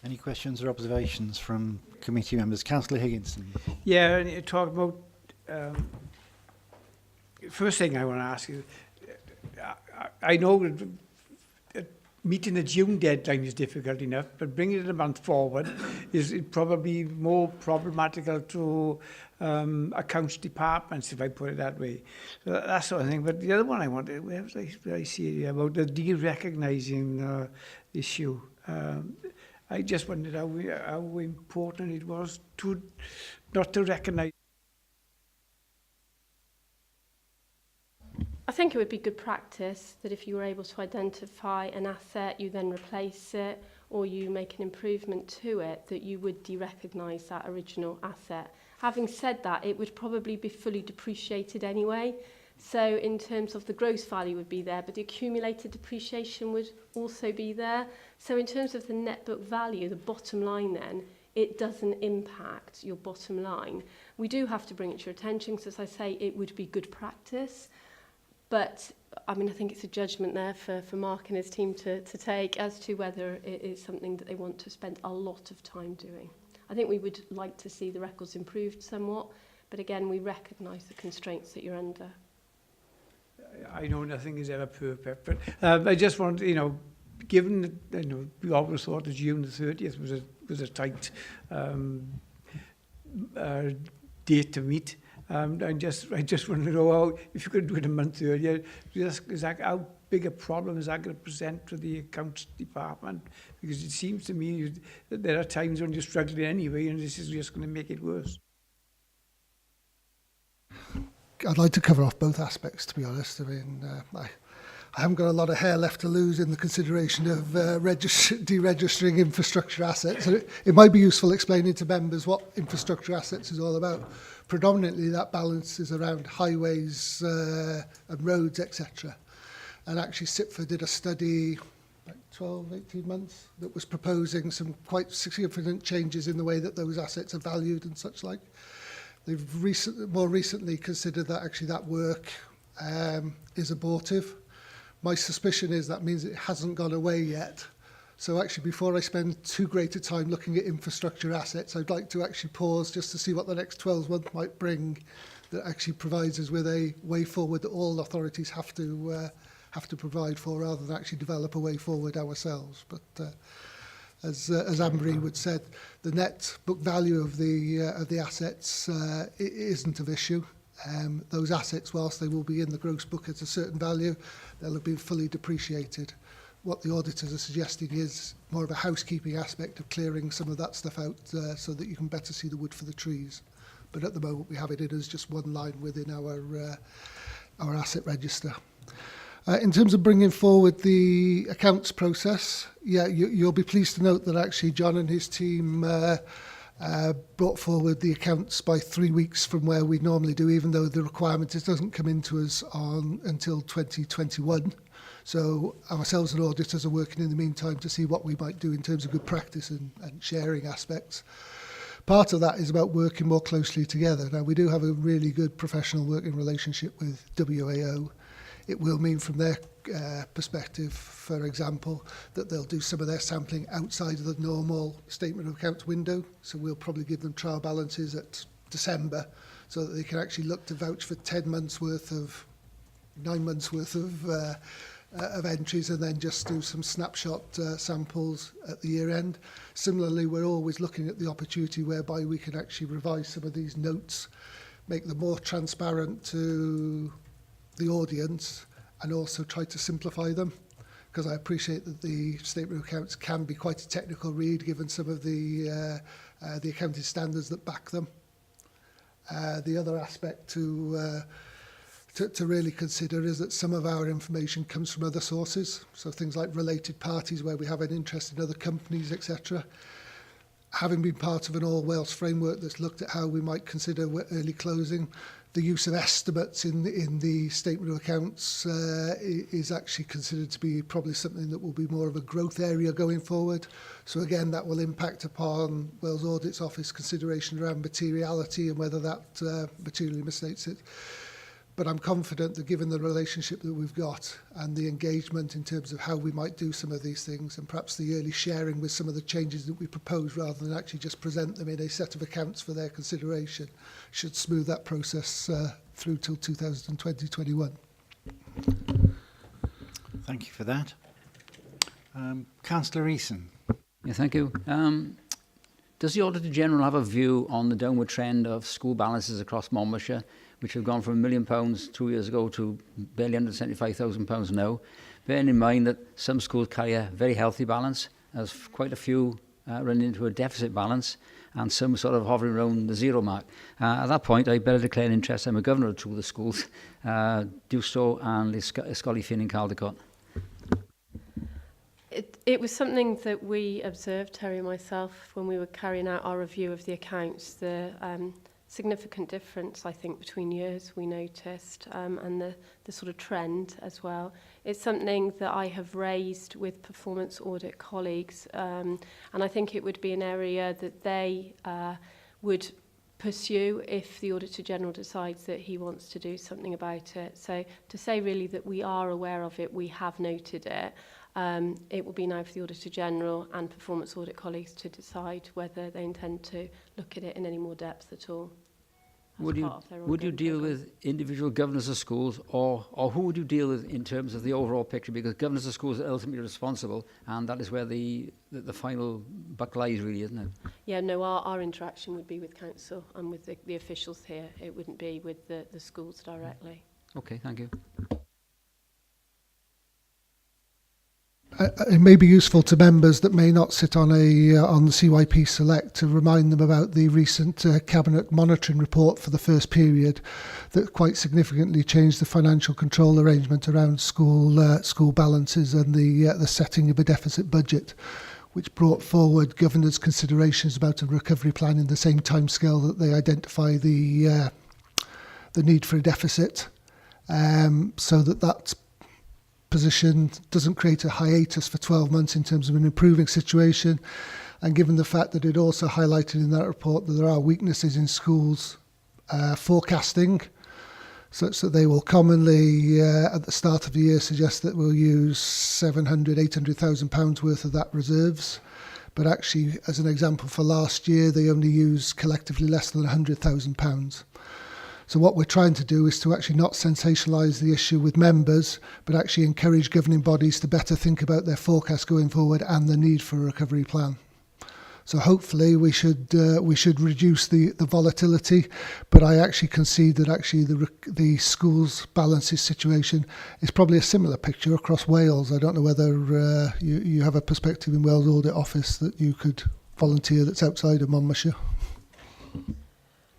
Any questions or observations from committee members? Councillor Higginson. Yeah, and you talk about, first thing I want to ask you, I know that meeting the June deadline is difficult enough, but bringing it a month forward is probably more problematical to accounts departments, if I put it that way. So that sort of thing. But the other one I wanted, where I see about the de-recognising issue. I just wondered how important it was to not to recognise. I think it would be good practice that if you were able to identify an asset, you then replace it, or you make an improvement to it, that you would de-recognise that original asset. Having said that, it would probably be fully depreciated anyway. So in terms of the gross value would be there, but the accumulated depreciation would also be there. So in terms of the net book value, the bottom line then, it doesn't impact your bottom line. We do have to bring it to your attention, because as I say, it would be good practice. But I mean, I think it's a judgment there for Mark and his team to take as to whether it is something that they want to spend a lot of time doing. I think we would like to see the records improved somewhat, but again, we recognise the constraints that you're under. I know nothing is ever perfect, but I just want, given that, we always thought that June the 30th was a tight date to meet. I just want to know how, if you could do it a month earlier, is that, how big a problem is that going to present to the accounts department? Because it seems to me that there are times when you're struggling anyway, and this is just going to make it worse. I'd like to cover off both aspects, to be honest. I mean, I haven't got a lot of hair left to lose in the consideration of deregistering infrastructure assets. It might be useful explaining to members what infrastructure assets is all about. Predominantly, that balance is around highways and roads, etc. And actually, SIPFA did a study like 12, 18 months that was proposing some quite significant changes in the way that those assets are valued and such like. They've more recently considered that actually that work is abortive. My suspicion is that means it hasn't gone away yet. So actually, before I spend too great a time looking at infrastructure assets, I'd like to actually pause just to see what the next 12 months might bring that actually provides us with a way forward that all authorities have to provide for, rather than actually develop a way forward ourselves. But as Amber would said, the net book value of the assets isn't of issue. Those assets, whilst they will be in the gross book at a certain value, they'll have been fully depreciated. What the auditors are suggesting is more of a housekeeping aspect of clearing some of that stuff out so that you can better see the wood for the trees. But at the moment, we have it in as just one line within our asset register. In terms of bringing forward the accounts process, yeah, you'll be pleased to note that actually John and his team brought forward the accounts by 3 weeks from where we normally do, even though the requirement doesn't come into us until 2021. So ourselves and auditors are working in the meantime to see what we might do in terms of good practice and sharing aspects. Part of that is about working more closely together. Now, we do have a really good professional working relationship with WAO. It will mean from their perspective, for example, that they'll do some of their sampling outside of the normal statement of accounts window. So we'll probably give them trial balances at December so that they can actually look to vouch for 10 months worth of, 9 months worth of entries and then just do some snapshot samples at the year end. Similarly, we're always looking at the opportunity whereby we can actually revise some of these notes, make them more transparent to the audience and also try to simplify them, because I appreciate that the statement of accounts can be quite a technical read given some of the accounting standards that back them. The other aspect to really consider is that some of our information comes from other sources, so things like related parties where we have an interest in other companies, etc. Having been part of an All Wales framework that's looked at how we might consider early closing, the use of estimates in the statement of accounts is actually considered to be probably something that will be more of a growth area going forward. So again, that will impact upon Wales Audit's Office consideration around materiality and whether that materially misstates it. But I'm confident that given the relationship that we've got and the engagement in terms of how we might do some of these things and perhaps the early sharing with some of the changes that we propose rather than actually just present them in a set of accounts for their consideration should smooth that process through till 2020-21. Thank you for that. Councillor Eason. Yeah, thank you. Does the Auditor General have a view on the downward trend of school balances across Monmouthshire, which have gone from £1 million 2 years ago to barely £175,000 now? Bearing in mind that some schools carry a very healthy balance, as quite a few run into a deficit balance, and some sort of hovering around the zero mark. At that point, I better declare an interest. I'm a governor of two of the schools, Dewstow and Ysgol Finn in Caldecott. It was something that we observed, Terry and myself, when we were carrying out our review of the accounts. The significant difference, I think, between years we noticed, and the sort of trend as well. It's something that I have raised with performance audit colleagues, and I think it would be an area that they would pursue if the Auditor General decides that he wants to do something about it. So to say really that we are aware of it, we have noted it, it will be now for the Auditor General and performance audit colleagues to decide whether they intend to look at it in any more depth at all. Would you deal with individual governors of schools, or who would you deal with in terms of the overall picture? Because governors of schools are ultimately responsible, and that is where the final buck lies, really, isn't it? Yeah, no, our interaction would be with council and with the officials here. It wouldn't be with the schools directly. Okay, thank you. It may be useful to members that may not sit on the CYP Select to remind them about the recent Cabinet monitoring report for the first period that quite significantly changed the financial control arrangement around school balances and the setting of a deficit budget, which brought forward governors' considerations about a recovery plan in the same timescale that they identify the need for a deficit, so that position doesn't create a hiatus for 12 months in terms of an improving situation. And given the fact that it also highlighted in that report that there are weaknesses in schools forecasting, such that they will commonly at the start of the year suggest that we'll use £700,000–800,000 worth of that reserves, but actually, as an example, for last year they only used collectively less than £100,000. So what we're trying to do is to actually not sensationalise the issue with members, but actually encourage governing bodies to better think about their forecast going forward and the need for a recovery plan. So hopefully we should reduce the volatility, but I actually concede that actually the schools balances situation is probably a similar picture across Wales. I don't know whether you have a perspective in Wales Audit Office that you could volunteer that's outside of Monmouthshire.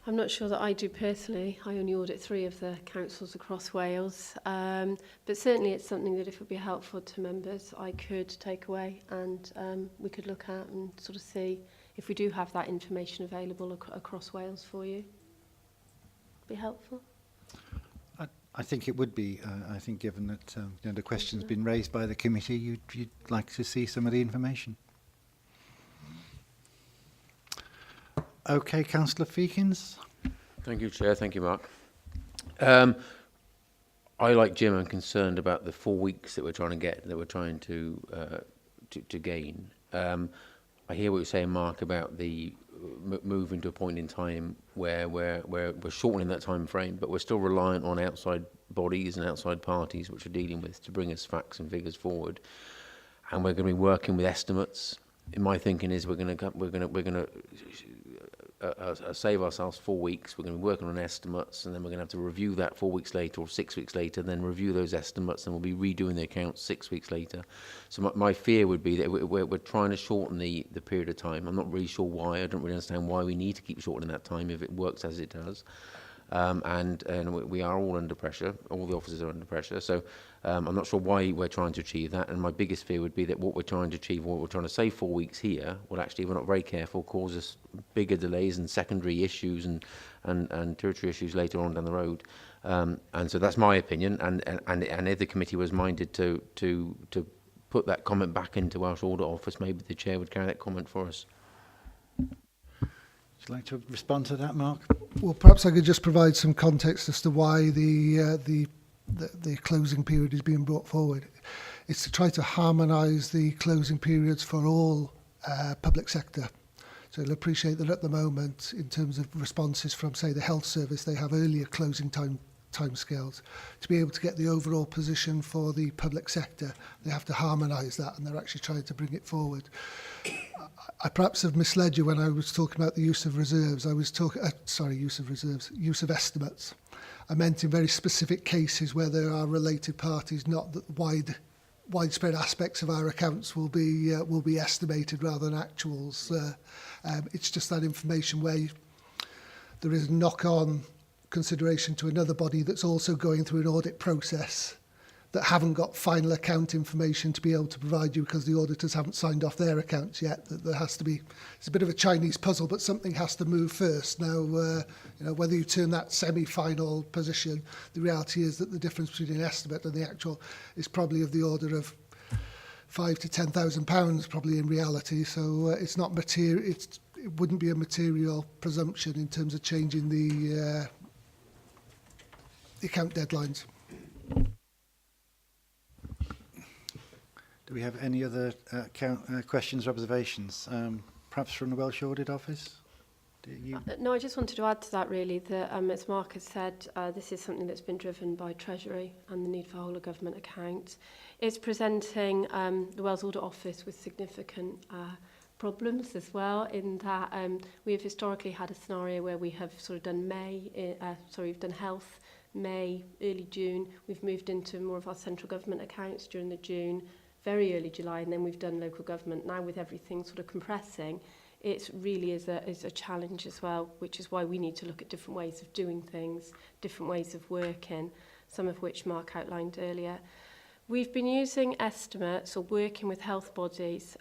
I'm not sure that I do personally. I only audit 3 of the councils across Wales. But certainly it's something that if it would be helpful to members, I could take away and we could look at and sort of see if we do have that information available across Wales for you. Be helpful? I think it would be. I think given that you know, the question's been raised by the committee, you'd like to see some of the information. Okay, Councillor Feekins. Thank you, Chair. Thank you, Mark. I, like Jim, am concerned about the 4 weeks that we're trying to get, that we're trying to gain. I hear what you're saying, Mark, about the moving to a point in time where we're shortening that time frame, but we're still reliant on outside bodies and outside parties which are dealing with to bring us facts and figures forward. And we're going to be working with estimates. In my thinking is we're going to save ourselves 4 weeks. We're going to be working on estimates, and then we're going to have to review that 4 weeks later or 6 weeks later, then review those estimates, and we'll be redoing the accounts 6 weeks later. So my fear would be that we're trying to shorten the period of time. I'm not really sure why. I don't really understand why we need to keep shortening that time if it works as it does. And we are all under pressure. All the officers are under pressure. So I'm not sure why we're trying to achieve that. And my biggest fear would be that what we're trying to achieve, what we're trying to save 4 weeks here, will actually, if we're not very careful, cause us bigger delays and secondary issues and tertiary issues later on down the road. And so that's my opinion. And if the committee was minded to put that comment back into Welsh Audit Office, maybe the chair would carry that comment for us. Would you like to respond to that, Mark? Well, perhaps I could just provide some context as to why the closing period is being brought forward. It's to try to harmonise the closing periods for all public sector. So you'll appreciate that at the moment, in terms of responses from, say, the health service, they have earlier closing timescales. To be able to get the overall position for the public sector, they have to harmonise that, and they're actually trying to bring it forward. I perhaps have misled you when I was talking about the use of reserves. I was talking, use of estimates. I meant in very specific cases where there are related parties, not that widespread aspects of our accounts will be estimated rather than actuals. It's just that information where there is knock-on consideration to another body that's also going through an audit process that haven't got final account information to be able to provide you because the auditors haven't signed off their accounts yet. That there has to be, it's a bit of a Chinese puzzle, but something has to move first. Now, you know, whether you turn that semi-final position, the reality is that the difference between an estimate and the actual is probably of the order of £5,000 to £10,000 probably in reality. So it's not material. It wouldn't be a material presumption in terms of changing the account deadlines. Do we have any other questions or observations? Perhaps from the Welsh Audit Office? No, I just wanted to add to that really that, as Mark has said, this is something that's been driven by Treasury and the need for whole of government accounts. It's presenting the Welsh Audit Office with significant problems as well, in that we have historically had a scenario where we have sort of done we've done health, May, early June. We've moved into more of our central government accounts during the June, very early July, and then we've done local government. Now with everything sort of compressing, it really is a challenge as well, which is why we need to look at different ways of doing things, different ways of working, some of which Mark outlined earlier. We've been using estimates or working with health bodies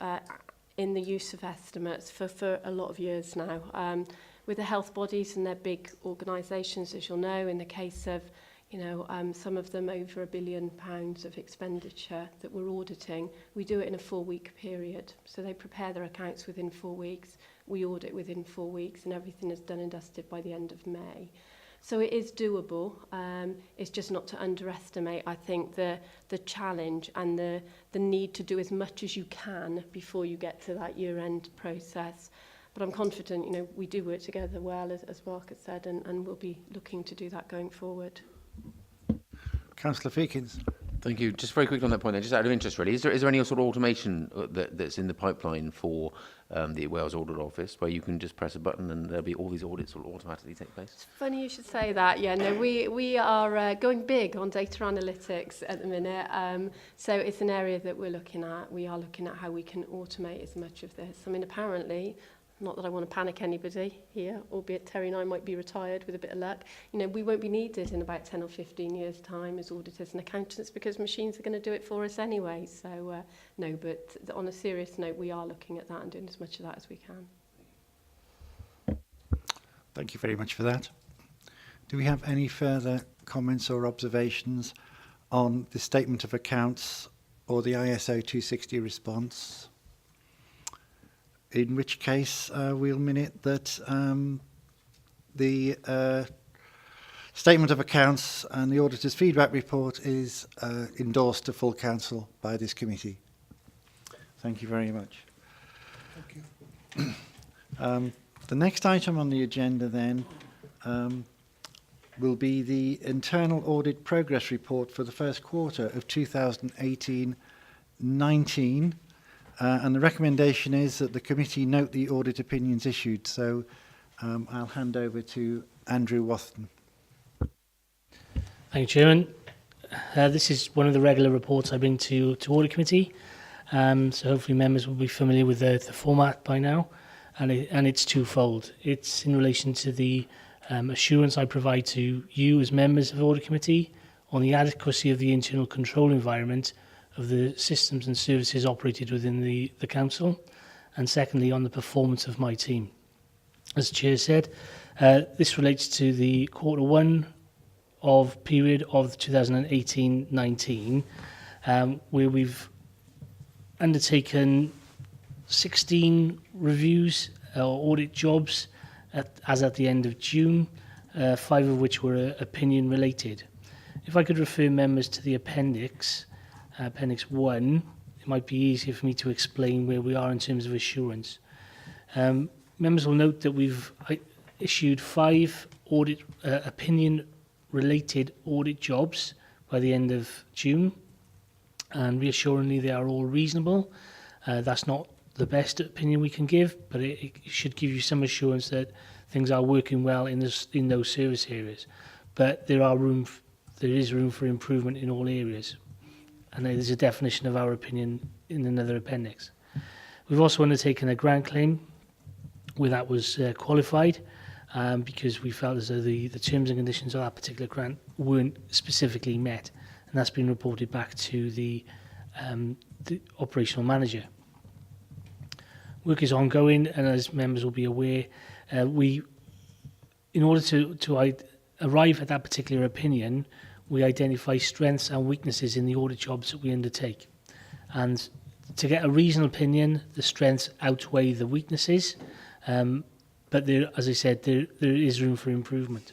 in the use of estimates for a lot of years now. With the health bodies and their big organisations, as you'll know, in the case of some of them over £1 billion of expenditure that we're auditing, we do it in a 4-week period. So they prepare their accounts within 4 weeks, we audit within 4 weeks, and everything is done and dusted by the end of May. So it is doable. It's just not to underestimate, I think, the challenge and the need to do as much as you can before you get to that year-end process. But I'm confident, we do work together well, as Mark has said, and we'll be looking to do that going forward. Councillor Feekins. Thank you. Just very quickly on that point, just out of interest, really, is there any sort of automation that's in the pipeline for the Wales Audit Office, where you can just press a button and there'll be all these audits will automatically take place? It's funny you should say that. Yeah, no, we are going big on data analytics at the minute. So it's an area that we're looking at. We are looking at how we can automate as much of this. I mean, apparently, not that I want to panic anybody here, albeit Terry and I might be retired with a bit of luck. We won't be needed in about 10 or 15 years' time as auditors and accountants because machines are going to do it for us anyway. So, no, but on a serious note, we are looking at that and doing as much of that as we can. Thank you very much for that. Do we have any further comments or observations on the statement of accounts or the ISO 260 response? In which case, we'll minute that the statement of accounts and the auditor's feedback report is endorsed to full council by this committee. Thank you very much. Thank you. The next item on the agenda then will be the internal audit progress report for the first quarter of 2018-19. And the recommendation is that the committee note the audit opinions issued. So I'll hand over to Andrew Wathen. Thank you, Chairman. This is one of the regular reports I bring to Audit Committee. So hopefully members will be familiar with the format by now. And it's twofold. It's in relation to the assurance I provide to you as members of the Audit Committee on the adequacy of the internal control environment of the systems and services operated within the Council, and secondly on the performance of my team. As the Chair said, this relates to the quarter one of period of 2018-19, where we've undertaken 16 reviews or audit jobs as at the end of June, 5 of which were opinion related. If I could refer members to the appendix, Appendix 1, it might be easier for me to explain where we are in terms of assurance. Members will note that we've issued 5 audit opinion related audit jobs by the end of June, and reassuringly they are all reasonable. That's not the best opinion we can give, but it should give you some assurance that things are working well in those service areas. But there is room for improvement in all areas, and there's a definition of our opinion in another appendix. We've also undertaken a grant claim where that was qualified because we felt as though the terms and conditions of that particular grant weren't specifically met, and that's been reported back to the operational manager. Work is ongoing, and as members will be aware, in order to arrive at that particular opinion, we identify strengths and weaknesses in the audit jobs that we undertake. And to get a reasonable opinion, the strengths outweigh the weaknesses, but there, as I said, there is room for improvement.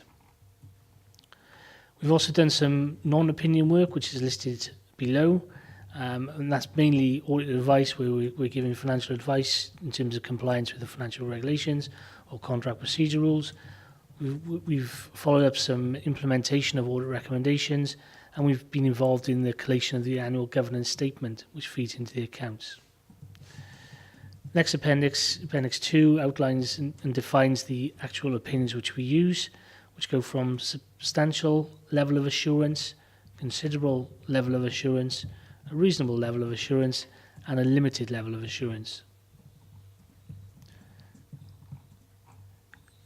We've also done some non-opinion work, which is listed below. And that's mainly audit advice, where we're giving financial advice in terms of compliance with the financial regulations or contract procedure rules. We've followed up some implementation of audit recommendations, and we've been involved in the collation of the annual governance statement, which feeds into the accounts. Next appendix, Appendix 2, outlines and defines the actual opinions which we use, which go from substantial level of assurance, considerable level of assurance, a reasonable level of assurance, and a limited level of assurance.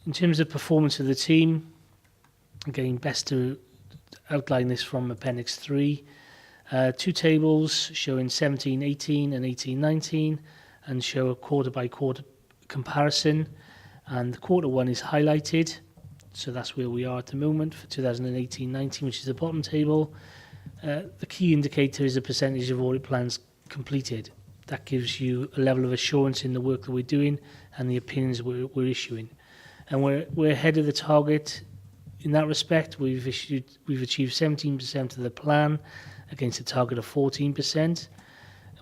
In terms of performance of the team, again, best to outline this from Appendix 3. 2 tables showing 17-18 and 18-19, and show a quarter-by-quarter comparison. And quarter 1 is highlighted, so that's where we are at the moment for 2018-19, which is the bottom table. The key indicator is the percentage of audit plans completed. That gives you a level of assurance in the work that we're doing and the opinions we're issuing. And we're ahead of the target in that respect. We've achieved 17% of the plan against a target of 14%.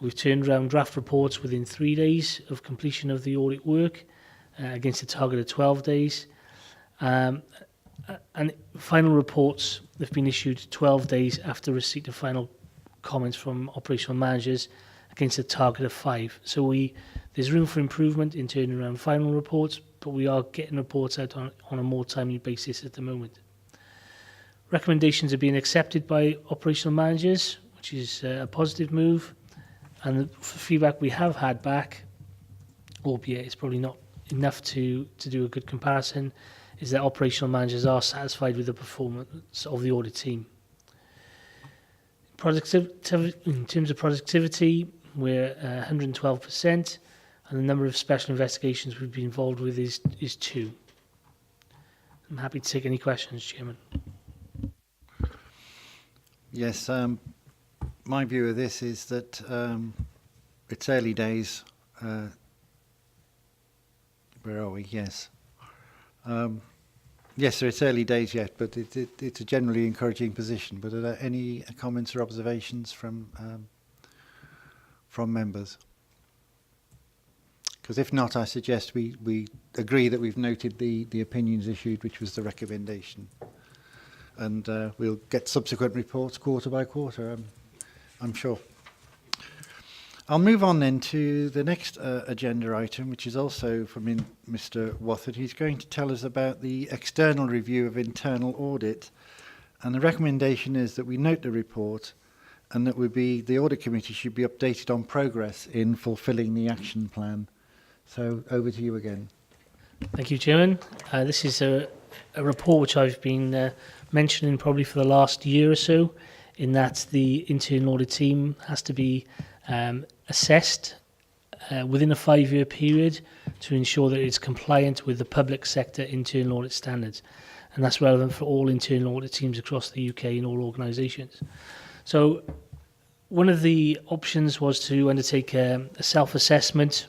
We've turned around draft reports within 3 days of completion of the audit work against a target of 12 days. And final reports have been issued 12 days after receipt of final comments from operational managers against a target of 5. So there's room for improvement in turning around final reports, but we are getting reports out on a more timely basis at the moment. Recommendations are being accepted by operational managers, which is a positive move. And the feedback we have had back, albeit it's probably not enough to do a good comparison, is that operational managers are satisfied with the performance of the audit team. In terms of productivity, we're 112%, and the number of special investigations we've been involved with is 2. I'm happy to take any questions, Chairman. Yes, my view of this is that it's early days. Where are we? Yes. Yes, so it's early days yet, but it's a generally encouraging position. But are there any comments or observations from members? Because if not, I suggest we agree that we've noted the opinions issued, which was the recommendation. And we'll get subsequent reports quarter by quarter, I'm sure. I'll move on then to the next agenda item, which is also from Mr. Wathard. He's going to tell us about the external review of internal audit. And the recommendation is that we note the report and that the audit committee should be updated on progress in fulfilling the action plan. So over to you again. Thank you, Chairman. This is a report which I've been mentioning probably for the last year or so, in that the internal audit team has to be assessed within a 5-year period to ensure that it's compliant with the public sector internal audit standards. And that's relevant for all internal audit teams across the UK in all organisations. So one of the options was to undertake a self-assessment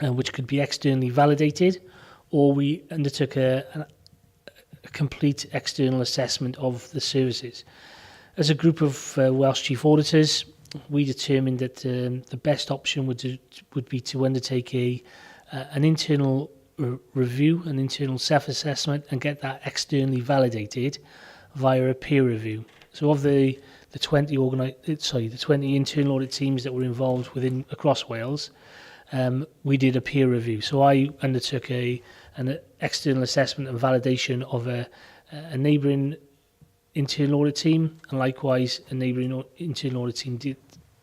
which could be externally validated, or we undertook a complete external assessment of the services. As a group of Welsh Chief Auditors, we determined that the best option would be to undertake an internal review, an internal self-assessment, and get that externally validated via a peer review. So of the 20 internal audit teams that were involved across Wales, we did a peer review. So I undertook an external assessment and validation of a neighbouring internal audit team, and likewise a neighbouring internal audit team did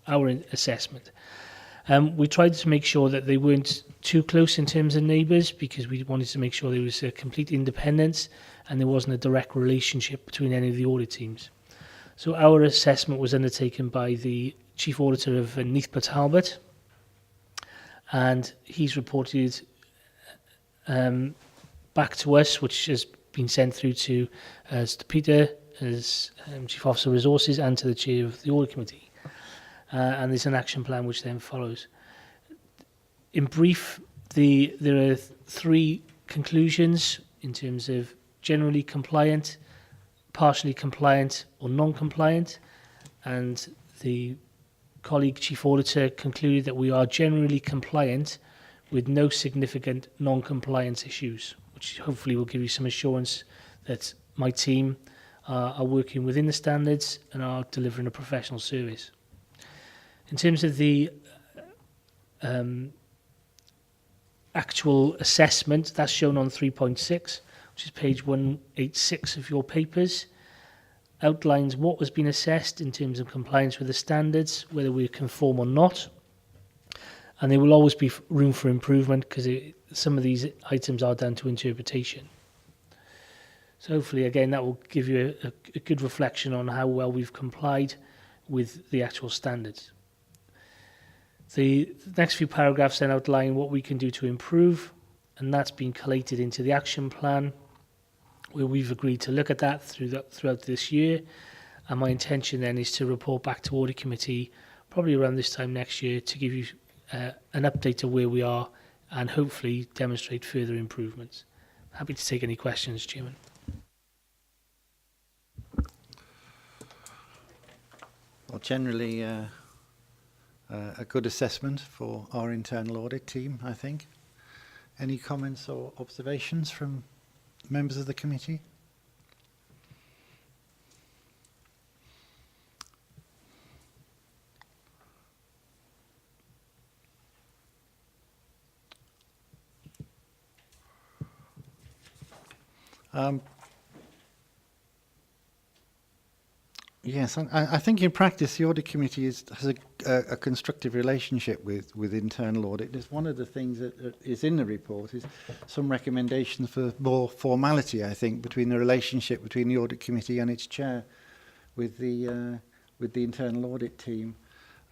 our assessment. We tried to make sure that they weren't too close in terms of neighbours, because we wanted to make sure there was a complete independence and there wasn't a direct relationship between any of the audit teams. So our assessment was undertaken by the Chief Auditor of Neathport Talbot, and he's reported back to us, which has been sent through to Peter as Chief Officer of Resources and to the Chair of the Audit Committee. And there's an action plan which then follows. In brief, there are 3 conclusions in terms of generally compliant, partially compliant or non-compliant, and the colleague Chief Auditor concluded that we are generally compliant with no significant non-compliance issues, which hopefully will give you some assurance that my team are working within the standards and are delivering a professional service. In terms of the actual assessment, that's shown on 3.6, which is page 186 of your papers, outlines what was being assessed in terms of compliance with the standards, whether we conform or not. And there will always be room for improvement, because some of these items are down to interpretation. So hopefully, again, that will give you a good reflection on how well we've complied with the actual standards. The next few paragraphs then outline what we can do to improve, and that's been collated into the action plan, where we've agreed to look at that throughout this year. And my intention then is to report back to Audit Committee probably around this time next year to give you an update of where we are and hopefully demonstrate further improvements. Happy to take any questions, Chairman. Well, generally, a good assessment for our internal audit team, I think. Any comments or observations from members of the committee? Yes, I think in practice the audit committee has a constructive relationship with internal audit. It's one of the things that is in the report is some recommendations for more formality, I think, between the relationship between the audit committee and its chair with the internal audit team.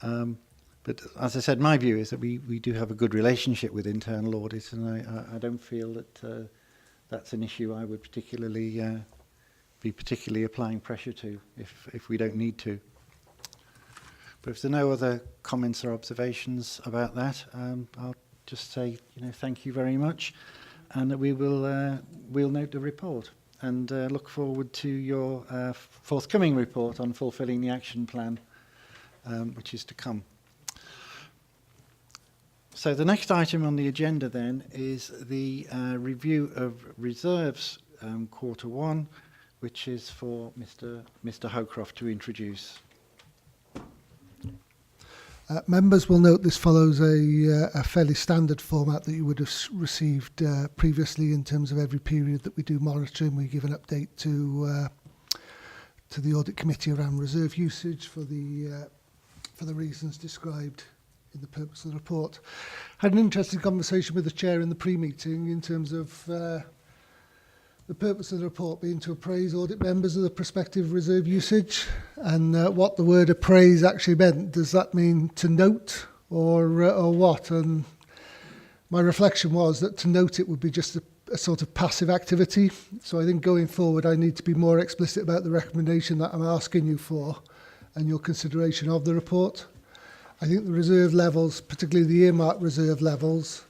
But as I said, my view is that we do have a good relationship with internal audit, and I don't feel that that's an issue I would be particularly applying pressure to if we don't need to. But if there are no other comments or observations about that, I'll just say, thank you very much, and that we'll note the report and look forward to your forthcoming report on fulfilling the action plan, which is to come. So the next item on the agenda then is the review of reserves quarter one, which is for Mr. Howcroft to introduce. Members will note this follows a fairly standard format that you would have received previously in terms of every period that we do monitoring. We give an update to the audit committee around reserve usage for the reasons described in the purpose of the report. Had an interesting conversation with the chair in the pre-meeting in terms of the purpose of the report being to appraise audit members of the prospective reserve usage, and what the word appraise actually meant. Does that mean to note or what? And my reflection was that to note it would be just a sort of passive activity. So I think going forward I need to be more explicit about the recommendation that I'm asking you for and your consideration of the report. I think the reserve levels, particularly the earmarked reserve levels,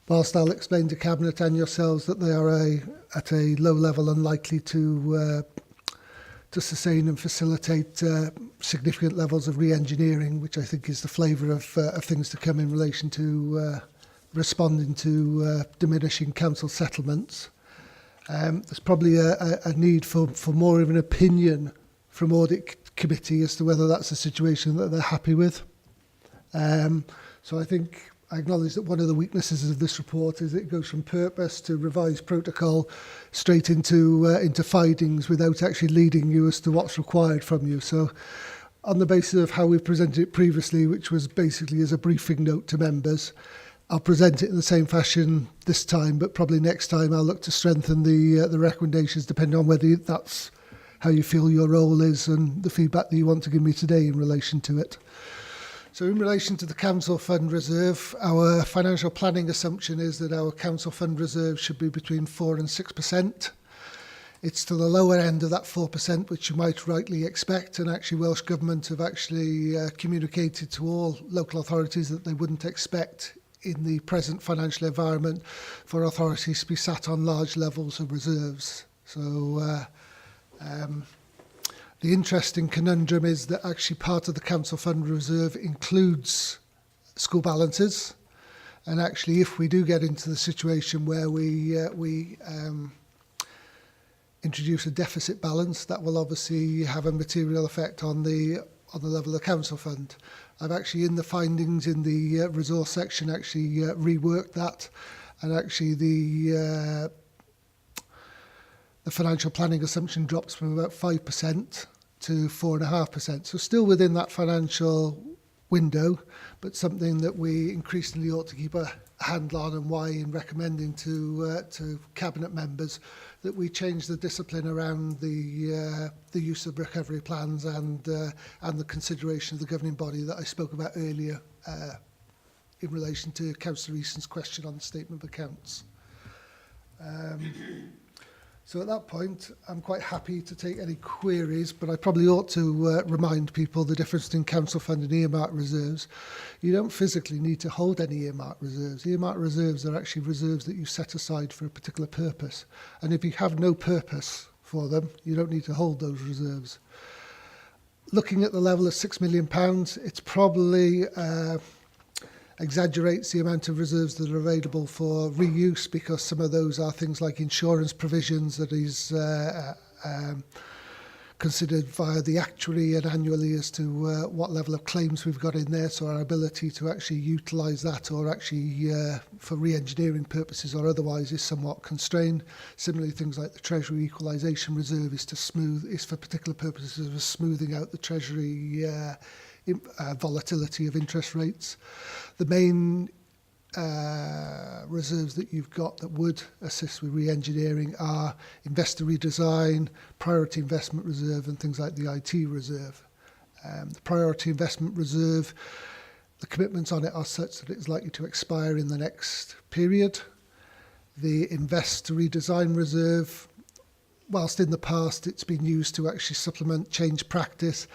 whilst I'll explain to Cabinet and yourselves that they are at a low level and likely to sustain and facilitate significant levels of re-engineering, which I think is the flavour of things to come in relation to responding to diminishing council settlements. There's probably a need for more of an opinion from Audit Committee as to whether that's a situation that they're happy with. So I think I acknowledge that one of the weaknesses of this report is it goes from purpose to revised protocol straight into findings without actually leading you as to what's required from you. So on the basis of how we've presented it previously, which was basically as a briefing note to members, I'll present it in the same fashion this time, but probably next time I'll look to strengthen the recommendations depending on whether that's how you feel your role is and the feedback that you want to give me today in relation to it. So in relation to the council fund reserve, our financial planning assumption is that our council fund reserve should be between 4 and 6%. It's to the lower end of that 4%, which you might rightly expect, and actually Welsh Government have actually communicated to all local authorities that they wouldn't expect in the present financial environment for authorities to be sat on large levels of reserves. So the interesting conundrum is that actually part of the council fund reserve includes school balances, and actually if we do get into the situation where we introduce a deficit balance, that will obviously have a material effect on the level of the council fund. I've actually in the findings in the resource section actually reworked that, and actually the financial planning assumption drops from about 5% to 4.5%. So still within that financial window, but something that we increasingly ought to keep a handle on, and why in recommending to Cabinet members that we change the discipline around the use of recovery plans and the consideration of the governing body that I spoke about earlier in relation to Councillor Easton's question on the statement of accounts. So at that point, I'm quite happy to take any queries, but I probably ought to remind people the difference between council fund and earmarked reserves. You don't physically need to hold any earmarked reserves. Earmarked reserves are actually reserves that you set aside for a particular purpose. And if you have no purpose for them, you don't need to hold those reserves. Looking at the level of £6 million, it's probably exaggerates the amount of reserves that are available for reuse, because some of those are things like insurance provisions that is considered via the actuary and annually as to what level of claims we've got in there, so our ability to actually utilise that or actually for re-engineering purposes or otherwise is somewhat constrained. Similarly, things like the Treasury Equalisation Reserve is for particular purposes of smoothing out the Treasury volatility of interest rates. The main reserves that you've got that would assist with re-engineering are investor redesign, priority investment reserve, and things like the IT reserve. The priority investment reserve, the commitments on it are such that it's likely to expire in the next period. The invest to redesign reserve, whilst in the past it's been used to actually supplement change practice,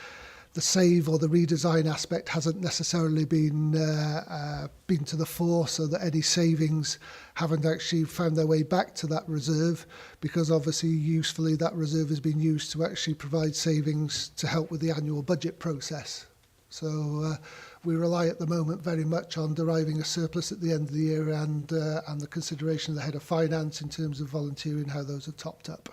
the save or the redesign aspect hasn't necessarily been to the fore, so that any savings haven't actually found their way back to that reserve, because obviously usefully that reserve has been used to actually provide savings to help with the annual budget process. So we rely at the moment very much on deriving a surplus at the end of the year and the consideration of the head of finance in terms of volunteering how those are topped up.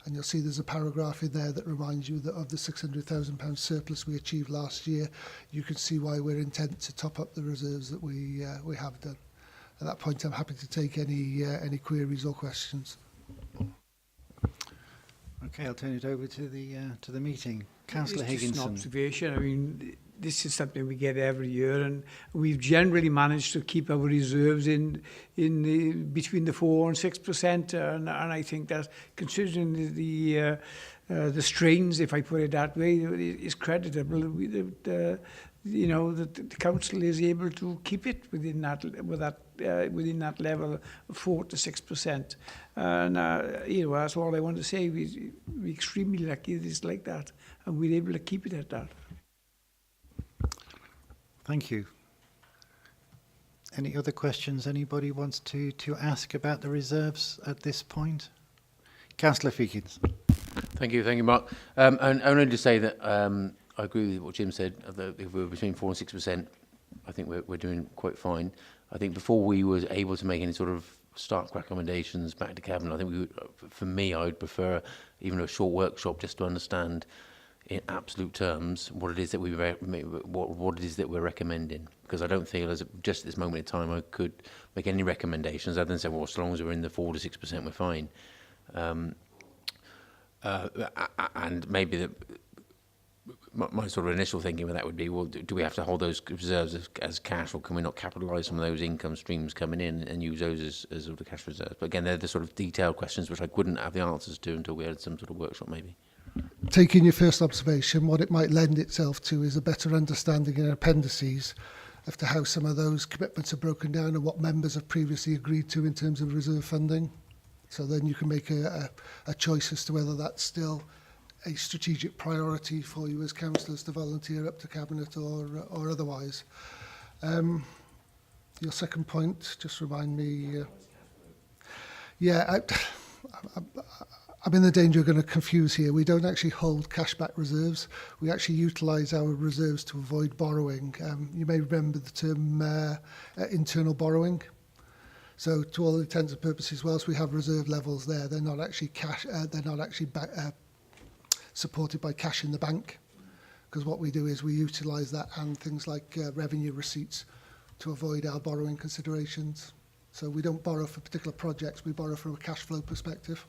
And you'll see there's a paragraph in there that reminds you that of the £600,000 surplus we achieved last year. You can see why we're intent to top up the reserves that we have done. At that point, I'm happy to take any queries or questions. Okay, I'll turn it over to the meeting. Councillor It's just Higginson. an observation. I mean, this is something we get every year, and we've generally managed to keep our reserves in between the 4% and 6%, and I think that, considering the strains, if I put it that way, is creditable. You know, that the council is able to keep it within that level of 4 to 6%, and you know, that's all I want to say. We're extremely lucky it is like that, and we're able to keep it at that. Thank you. Any other questions anybody wants to ask about the reserves at this point? Councillor Feakins. Thank you, Mark. And only to say that I agree with what Jim said. If we're between 4 and 6%, I think we're doing quite fine. I think before we were able to make any sort of stark recommendations back to Cabinet, I think we would, for me, I would prefer even a short workshop just to understand in absolute terms what it is that what it is that we're recommending, because I don't feel just at this moment in time I could make any recommendations other than say, well, as long as we're in the 4 to 6%, we're fine. And maybe my sort of initial thinking with that would be, well, do we have to hold those reserves as cash, or can we not capitalise some of those income streams coming in and use those as sort of cash reserves? But again, they're the sort of detailed questions which I wouldn't have the answers to until we had some sort of workshop, maybe. Taking your first observation, what it might lend itself to is a better understanding in appendices as to how some of those commitments are broken down and what members have previously agreed to in terms of reserve funding. So then you can make a choice as to whether that's still a strategic priority for you as councillors to volunteer up to Cabinet or otherwise. Your second point, just remind me. I'm in the danger of going to confuse here. We don't actually hold cashback reserves. We actually utilise our reserves to avoid borrowing. You may remember the term internal borrowing. So to all intents and purposes, whilst we have reserve levels there, they're not actually cash. They're not actually supported by cash in the bank, because what we do is we utilise that and things like revenue receipts to avoid our borrowing considerations. So we don't borrow for particular projects. We borrow from a cash flow perspective.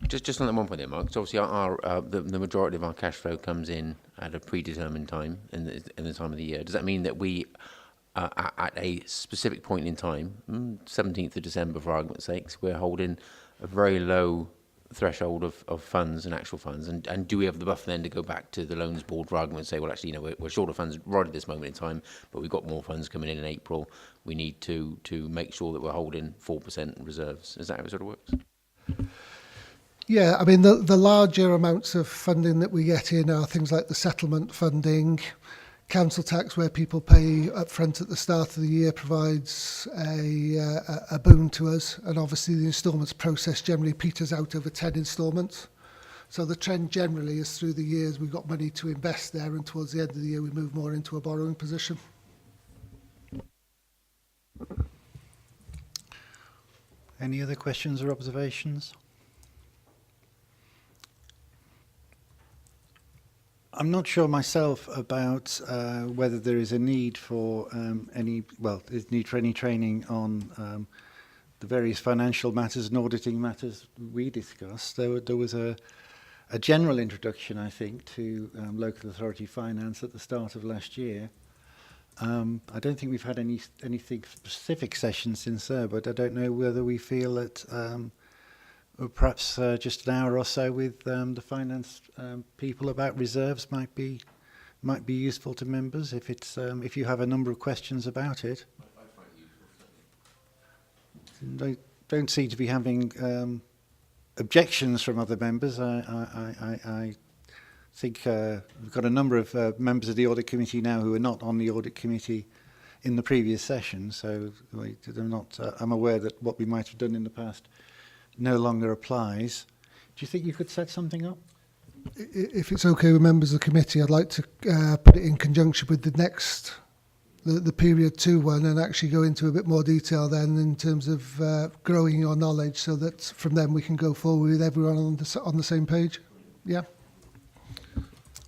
Just on that one point there, Mark. So obviously, the majority of our cash flow comes in at a predetermined time in the time of the year. Does that mean that we, at a specific point in time, 17th of December, for argument's sake, we're holding a very low threshold of funds and actual funds, and do we have the buffer then to go back to the loans board for argument and say, well, actually, you know, we're short of funds right at this moment in time, but we've got more funds coming in April. We need to make sure that we're holding 4% reserves. Is that how it sort of works? Yeah, I mean, the larger amounts of funding that we get in are things like the settlement funding, council tax, where people pay up front at the start of the year, provides a boon to us. And obviously the instalments process generally peters out over 10 instalments. So the trend generally is through the years we've got money to invest there, and towards the end of the year we move more into a borrowing position. Any other questions or observations? I'm not sure myself about whether there is a need for any training on the various financial matters and auditing matters we discussed. There was a general introduction, I think, to local authority finance at the start of last year. I don't think we've had anything specific sessions since there, but I don't know whether we feel that perhaps just an hour or so with the finance people about reserves might be useful to members if you have a number of questions about it. don't seem to be having objections from other members. I think we've got a number of members of the Audit Committee now who are not on the Audit Committee in the previous session, so they're not, I'm aware that what we might have done in the past no longer applies. Do you think you could set something up? If it's okay with members of the committee, I'd like to put it in conjunction with the next, the period 2 one, and actually go into a bit more detail then in terms of growing your knowledge, so that from then we can go forward with everyone on the same page. Yeah.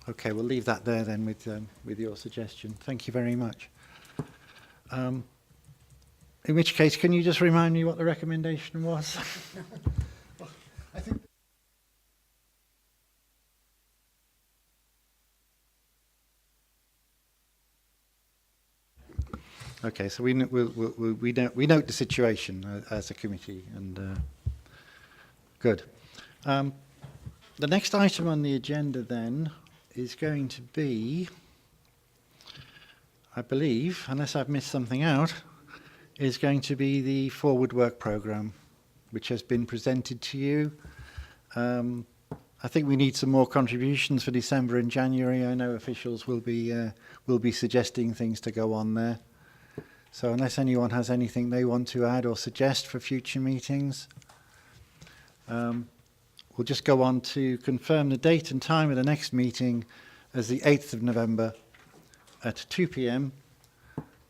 Okay, we'll leave that there then with your suggestion. Thank you very much. In which case, can you just remind me what the recommendation was? I think Okay, so we note the situation as a committee, and good. The next item on the agenda then is going to be, I believe, unless I've missed something out, is going to be the forward work programme, which has been presented to you. I think we need some more contributions for December and January. I know officials will be suggesting things to go on there. So unless anyone has anything they want to add or suggest for future meetings, we'll just go on to confirm the date and time of the next meeting as the 8th of November at 2 p.m.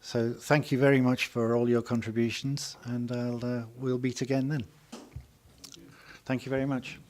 So thank you very much for all your contributions, and we'll meet again then. Thank you very much.